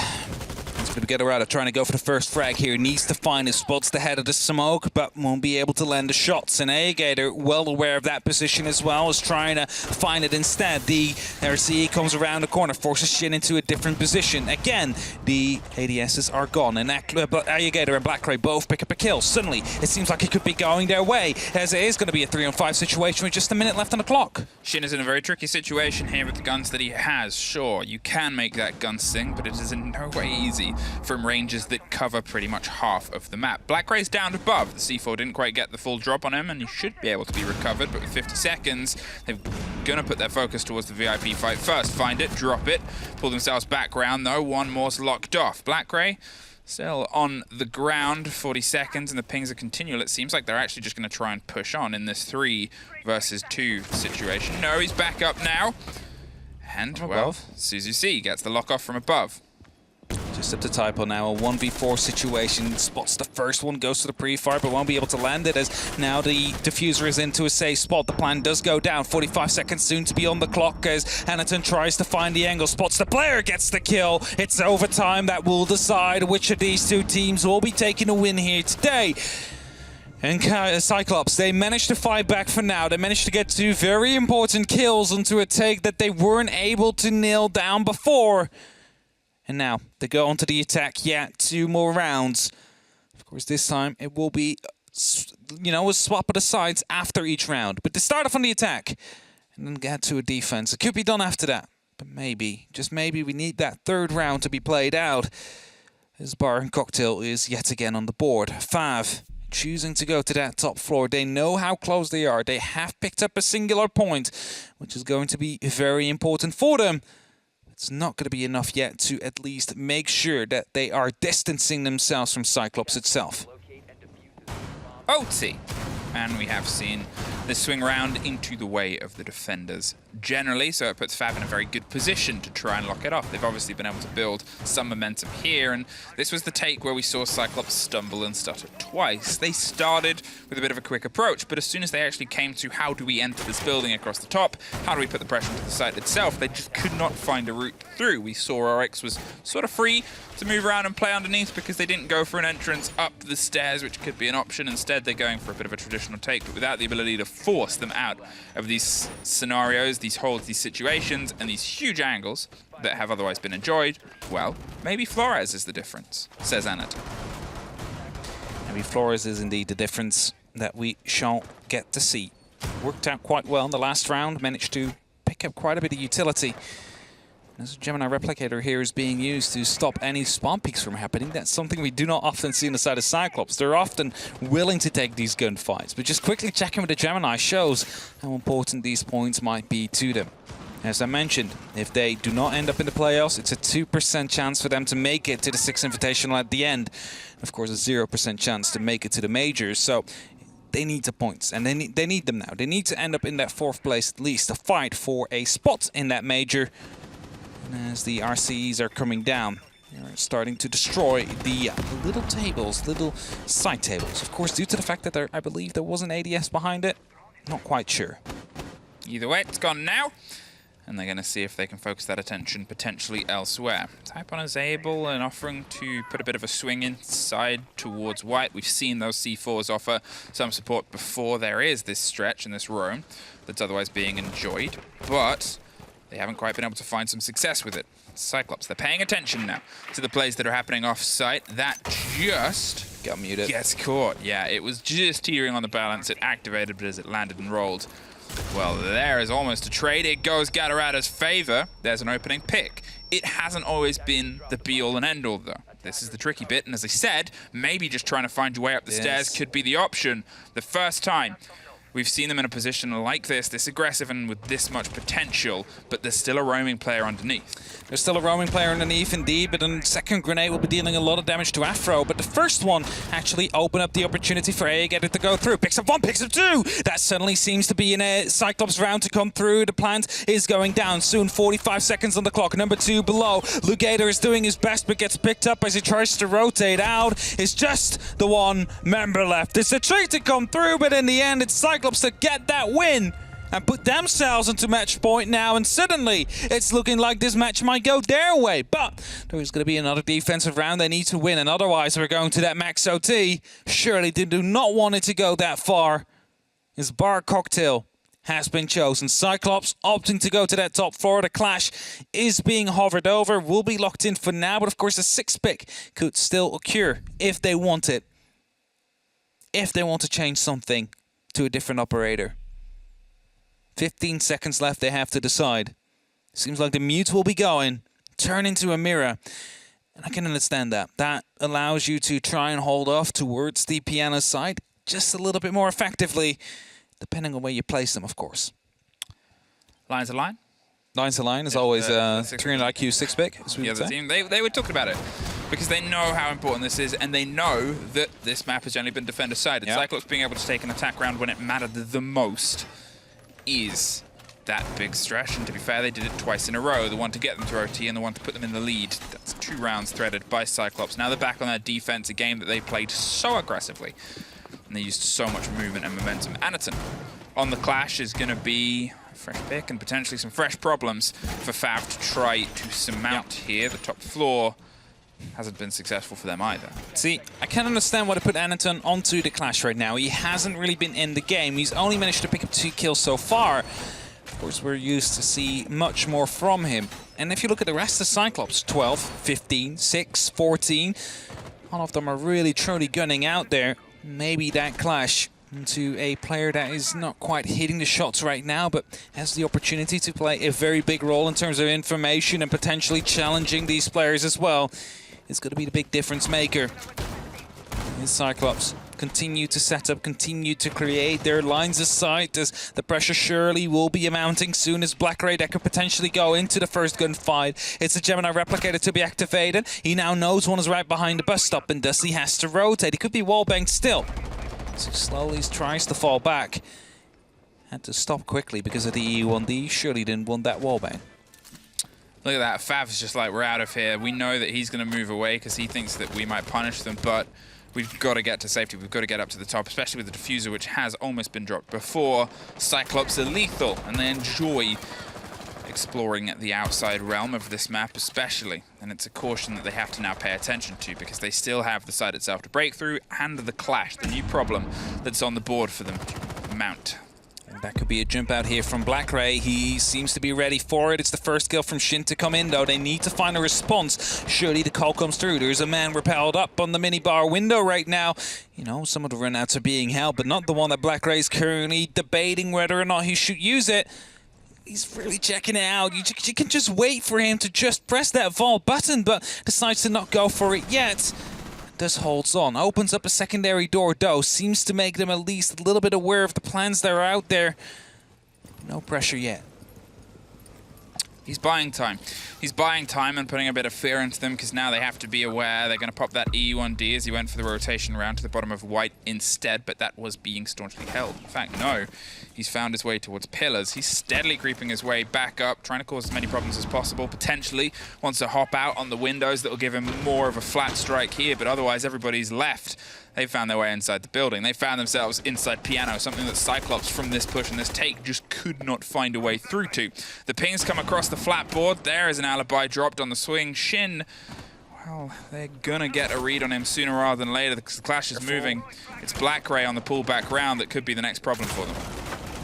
E: He's going to get around trying to go for the first frag here. Needs to find his spots the head of the smoke, but won't be able to land the shots. And Gator, well aware of that position as well, is trying to find it instead. The RCE comes around the corner, forces Shin into a different position. Again, the ADSs are gone, and Gator and Blackray both pick up a kill. Suddenly, it seems like it could be going their way, as it is going to be a 3-on-5 situation with just a minute left on the clock.
F: Shin is in a very tricky situation here with the guns that he has. Sure, you can make that gun sting, but it is in no way easy from ranges that cover pretty much half of the map. Blackray's down above. The C4 didn't quite get the full drop on him, and he should be able to be recovered, but with 50 seconds, they're going to put their focus towards the VIP fight first. Find it, drop it, pull themselves back round, though. One more's locked off. Blackray still on the ground, 40 seconds, and the pings are continual. It seems like they're actually just going to try and push on in this 3 versus 2 situation. No, he's back up now. And, well, Suzu gets the lock off from above.
E: Just up to Typo now, a 1v4 situation. Spots the first one, goes to the pre-fire, but won't be able to land it as now the diffuser is into a safe spot. The plan does go down. 45 seconds soon to be on the clock as Anaton tries to find the angle. Spots the player, gets the kill. It's overtime that will decide which of these two teams will be taking a win here today. And Cyclops, they managed to fight back for now. They managed to get 2 very important kills onto a take that they weren't able to nail down before. And now they go onto the attack. Yeah, 2 more rounds. Of course, this time it will be, you know, a swap of the sides after each round. But they start off on the attack and then get to a defense. It could be done after that. But maybe, just maybe, we need that 3rd round to be played out. As Bar and Cocktail is yet again on the board. FAV choosing to go to that top floor. They know how close they are. They have picked up a singular point, which is going to be very important for them. It's not going to be enough yet to at least make sure that they are distancing themselves from Cyclops itself.
F: OT. And we have seen this swing round into the way of the defenders generally, so it puts FAV in a very good position to try and lock it off. They've obviously been able to build some momentum here, and this was the take where we saw Cyclops stumble and stutter twice. They started with a bit of a quick approach, but as soon as they actually came to how do we enter this building across the top, how do we put the pressure into the site itself, they just could not find a route through. We saw RX was sort of free to move around and play underneath because they didn't go for an entrance up the stairs, which could be an option. Instead, they're going for a bit of a traditional take, but without the ability to force them out of these scenarios, these holds, these situations, and these huge angles that have otherwise been enjoyed. Well, maybe Flores is the difference, says Anad.
E: Maybe Flores is indeed the difference that we shall get to see. Worked out quite well in the last round, managed to pick up quite a bit of utility. As a Gemini Replicator here is being used to stop any spawn peaks from happening. That's something we do not often see on the side of Cyclops. They're often willing to take these gunfights, but just quickly checking with the Gemini shows how important these points might be to them. As I mentioned, if they do not end up in the playoffs, it's a 2% chance for them to make it to the 6th Invitational at the end. Of course, a 0% chance to make it to the majors. So they need the points, and they need them now. They need to end up in that 4th place at least to fight for a spot in that major. And as the RCEs are coming down, they're starting to destroy the little tables, little side tables. Of course, due to the fact that I believe there was an ADS behind it. Not quite sure.
F: Either way, it's gone now. And they're going to see if they can focus that attention potentially elsewhere. Typon is able and offering to put a bit of a swing inside towards white. We've seen those C4s offer some support before there is this stretch and this roam that's otherwise being enjoyed. But they haven't quite been able to find some success with it. Cyclops, they're paying attention now to the plays that are happening off-site. That just
E: got muted.
F: Gets caught. Yeah, it was just teetering on the balance. It activated, but as it landed and rolled, well, there is almost a trade. It goes Gatorada's favor. There's an opening pick. It hasn't always been the be-all and end-all, though. This is the tricky bit, and as I said, maybe just trying to find your way up the stairs could be the option. The first time We've seen them in a position like this aggressive and with this much potential, but there's still a roaming player underneath.
E: There's still a roaming player underneath, indeed, but a second grenade will be dealing a lot of damage to Afro. But the first one actually opened up the opportunity for Aegator to go through. Picks up one, picks up two! That suddenly seems to be in a Cyclops round to come through. The plant is going down soon. 45 seconds on the clock. Number 2 below. Lugator is doing his best, but gets picked up as he tries to rotate out. It's just the one member left. It's a trick to come through, but in the end, it's Cyclops to get that win and put themselves into match point now, and suddenly it's looking like this match might go their way. But there's going to be another defensive round they need to win, and otherwise we're going to that max OT. Surely they do not want it to go that far. His bar cocktail has been chosen. Cyclops opting to go to that top floor. The clash is being hovered over, will be locked in for now, but of course a 6th pick could still occur if they want it. If they want to change something to a different operator. 15 seconds left, they have to decide. Seems like the mute will be going. Turn into a mirror. And I can understand that. That allows you to try and hold off towards the piano side just a little bit more effectively, depending on where you place them, of course.
F: Lines of line?
E: Lines of line is always 300 IQ 6 pick.
F: The other team, they were talking about it because they know how important this is, and they know that this map has only been defender-sided. Yep. Cyclops being able to take an attack round when it mattered the most is that big stretch, and to be fair, they did it twice in a row. The one to get them to OT and the one to put them in the lead. That's 2 rounds threaded by Cyclops. Now they're back on their defense, a game that they played so aggressively, and they used so much movement and momentum. Anaton on the clash is going to be a fresh pick and potentially some fresh problems for FAV to try to surmount here. The top floor hasn't been successful for them either.
E: See, I can't understand why they put Anaton onto the clash right now. He hasn't really been in the game. He's only managed to pick up 2 kills so far. Of course, we're used to see much more from him. And if you look at the rest of Cyclops, 12, 15, 6, 14, all of them are really truly gunning out there. Maybe that clash into a player that is not quite hitting the shots right now, but has the opportunity to play a very big role in terms of information and potentially challenging these players as well. It's going to be the big difference maker. And Cyclops continue to set up, continue to create their lines of sight as the pressure surely will be mounting soon as Black Ray that could potentially go into the first gunfight. It's a Gemini replicator to be activated. He now knows one is right behind the bus stop, and thus he has to rotate. He could be wallbanged still. So slowly tries to fall back. Had to stop quickly because of the E1D. Surely didn't want that wallbang.
F: Look at that. Fav's just like, we're out of here. We know that he's going to move away because he thinks that we might punish them, but we've got to get to safety. We've got to get up to the top, especially with the diffuser, which has almost been dropped before. Cyclops are lethal, and they enjoy exploring the outside realm of this map especially. And it's a caution that they have to now pay attention to because they still have the site itself to break through and the clash, the new problem that's on the board for them to mount.
E: And that could be a jump out here from Black Ray. He seems to be ready for it. It's the first kill from Shin to come in, though. They need to find a response. Surely the call comes through. There's a man repelled up on the minibar window right now. You know, some of the runouts are being held, but not the one that Black Ray's currently debating whether or not he should use it. He's really checking it out. You can just wait for him to just press that Vol button, but decides to not go for it yet. Just holds on. Opens up a secondary door, though. Seems to make them at least a little bit aware of the plans that are out there. No pressure yet.
F: He's buying time. He's buying time and putting a bit of fear into them because now they have to be aware. They're going to pop that E1D as he went for the rotation round to the bottom of white instead, but that was being staunchly held. In fact, no. He's found his way towards pillars. He's steadily creeping his way back up, trying to cause as many problems as possible. Potentially wants to hop out on the windows that will give him more of a flat strike here, but otherwise everybody's left. They found their way inside the building. They found themselves inside piano, something that Cyclops from this push and this take just could not find a way through to. The pings come across the flat board. There is an alibi dropped on the swing. Shin, well, they're gonna get a read on him sooner rather than later because the clash is moving. It's Black Ray on the pullback round that could be the next problem for them.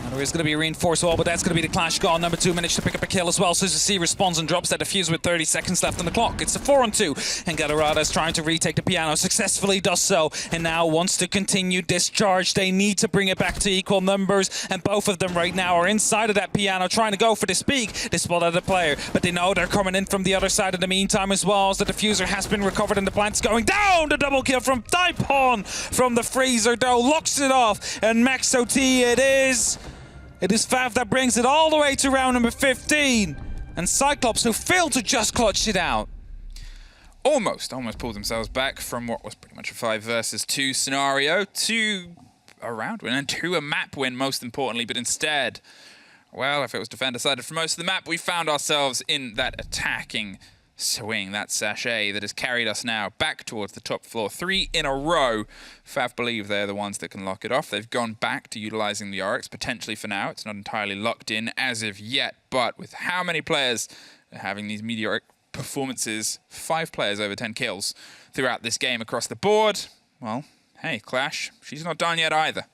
E: There is going to be a reinforced wall, but that's going to be the clash gone. Number 2 managed to pick up a kill as well. Suzuki responds and drops that defuse with 30 seconds left on the clock. It's a 4-on-2, and Galarada is trying to retake the piano. Successfully does so, and now wants to continue this charge. They need to bring it back to equal numbers, and both of them right now are inside of that piano trying to go for this peak. They spotted the player, but they know they're coming in from the other side in the meantime as well, as the diffuser has been recovered and the plant's going down. The double kill from Taipon from the freezer, though, locks it off, and Max OT it is. It is FAV that brings it all the way to round number 15. And Cyclops, who failed to just clutch it out.
F: Almost pulled themselves back from what was pretty much a 5 versus 2 scenario to a round win and to a map win, most importantly. But instead, well, if it was defender-sided for most of the map, we found ourselves in that attacking swing, that sachet that has carried us now back towards the top floor. 3 in a row. FAV believe they're the ones that can lock it off. They've gone back to utilizing the Oryx, potentially for now. It's not entirely locked in as of yet, but with how many players are having these meteoric performances, 5 players over 10 kills throughout this game across the board, well, hey, Clash, she's not done yet either.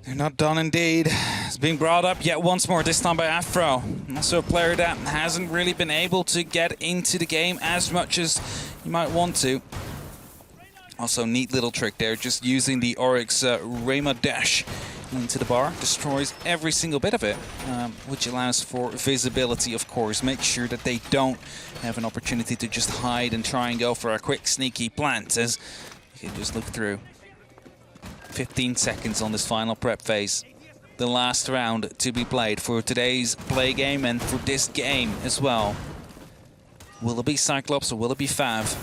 E: They're not done indeed. It's being brought up yet once more, this time by Afro. Also a player that hasn't really been able to get into the game as much as you might want to. Also, neat little trick there, just using the Oryx Rayma dash into the bar. Destroys every single bit of it, which allows for visibility, of course. Make sure that they don't have an opportunity to just hide and try and go for a quick, sneaky plant, as you can just look through. 15 seconds on this final prep phase. The last round to be played for today's play game and for this game as well. Will it be Cyclops or will it be FAV?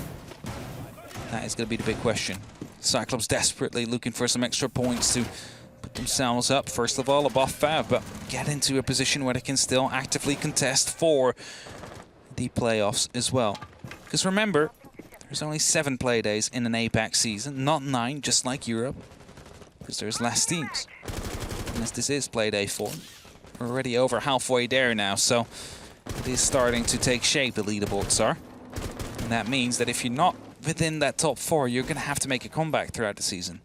E: That is going to be the big question. Cyclops desperately looking for some extra points to put themselves up, first of all, above FAV, but get into a position where they can still actively contest for the playoffs as well. Because remember, there's only 7 play days in an APAC season, not 9, just like Europe. Because there's less teams. And as this is Playday 4, we're already over halfway there now, so it is starting to take shape, the leaderboards are. And that means that if you're not within that top 4, you're going to have to make a comeback throughout the season.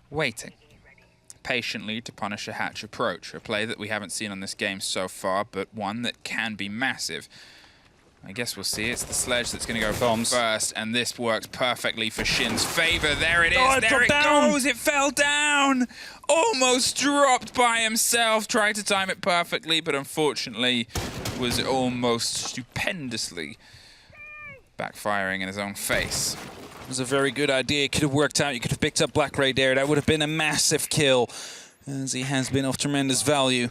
F: Waiting patiently to punish a hatch approach, a play that we haven't seen on this game so far, but one that can be massive. I guess we'll see. It's the sledge that's going to go first, and this works perfectly for Shin's favor. There it is.
E: Oh,
F: there it goes. It fell down. Almost dropped by himself. Tried to time it perfectly, but unfortunately was almost stupendously backfiring in his own face.
E: It was a very good idea. It could have worked out. You could have picked up Black Ray there. That would have been a massive kill, as he has been of tremendous value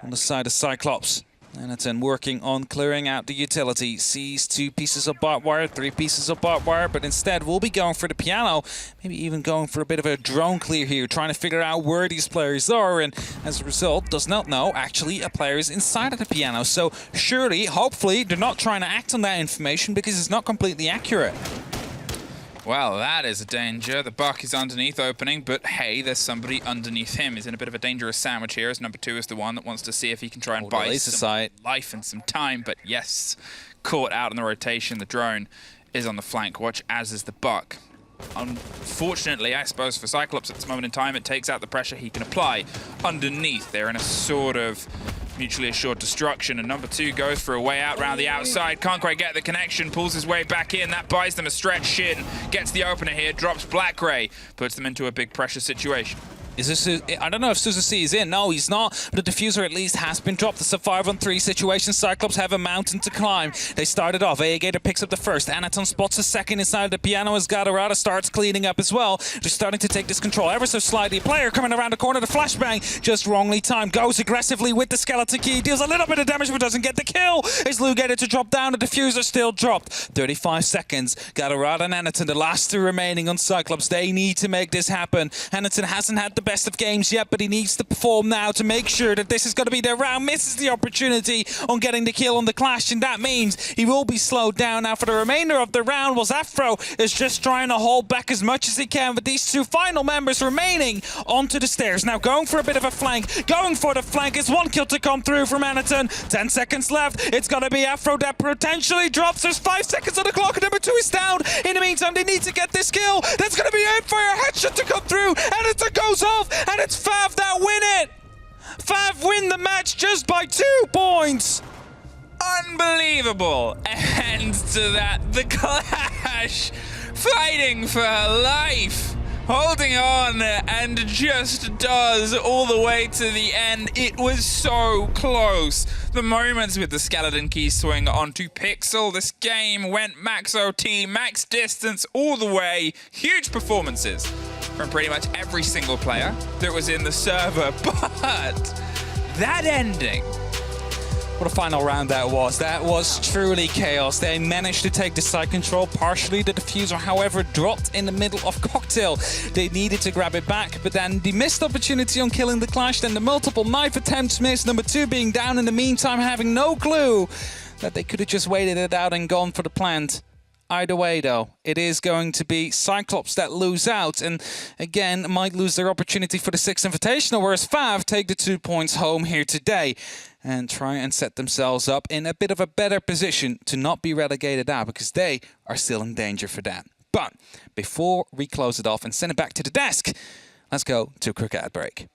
E: on the side of Cyclops. Anaton working on clearing out the utility. Sees 2 pieces of barbed wire, 3 pieces of barbed wire, but instead we'll be going for the piano. Maybe even going for a bit of a drone clear here, trying to figure out where these players are, and as a result does not know actually a player is inside of the piano. So surely, hopefully, they're not trying to act on that information because it's not completely accurate.
F: Well, that is a danger. The buck is underneath opening, but hey, there's somebody underneath him. He's in a bit of a dangerous sandwich here, as number 2 is the one that wants to see if he can try and buy some life and some time. But yes, caught out in the rotation. The drone is on the flank watch, as is the buck. Unfortunately, I suppose, for Cyclops at this moment in time, it takes out the pressure he can apply underneath. They're in a sort of mutually assured destruction, and number 2 goes for a way out round the outside. Can't quite get the connection, pulls his way back in. That buys them a stretch. Shin gets the opener here, drops Black Ray, puts them into a big pressure situation.
E: Is this? I don't know if Suzuki is in. No, he's not. But the diffuser at least has been dropped. It's a 5-on-3 situation. Cyclops have a mountain to climb. They started off. Gator picks up the first. Anaton spots a second inside the piano as Gadarada starts cleaning up as well. They're starting to take this control ever so slightly. Player coming around the corner. The flashbang just wrongly timed. Goes aggressively with the skeleton key. Deals a little bit of damage but doesn't get the kill. Is Gator to drop down. The diffuser still dropped. 35 seconds. Gadarada and Anaton, the last 2 remaining on Cyclops. They need to make this happen. Anaton hasn't had the the best of games yet, but he needs to perform now to make sure that this is going to be their round. Misses the opportunity on getting the kill on the Clash, and that means he will be slowed down. Now for the remainder of the round, was Afro is just trying to hold back as much as he can with these two final members remaining onto the stairs. Now going for a bit of a flank, going for the flank is one kill to come through from Anaton. 10 seconds left. It's going to be Afro that potentially drops. There's 5 seconds on the clock, and number 2 is down. In the meantime, they need to get this kill. That's going to be aim fire headshot to come through, and it goes off, and it's FAV that win it. FAV win the match just by 2 points.
F: Unbelievable end to that. The Clash fighting for her life, holding on, and just does all the way to the end. It was so close. The moments with the skeleton key swing onto Pixel. This game went max OT, max distance all the way. Huge performances from pretty much every single player that was in the server. But that ending,
E: what a final round that was. That was truly chaos. They managed to take the side control. Partially the diffuser, however, dropped in the middle of Cocktail. They needed to grab it back, but then the missed opportunity on killing the Clash, then the multiple knife attempts missed. Number 2 being down in the meantime, having no clue that they could have just waited it out and gone for the plant. Either way, though, it is going to be Cyclops that lose out, and again, might lose their opportunity for the 6th Invitational, whereas FAV take the 2 points home here today and try and set themselves up in a bit of a better position to not be relegated out, because they are still in danger for that. But before we close it off and send it back to the desk, let's go to a quick ad break.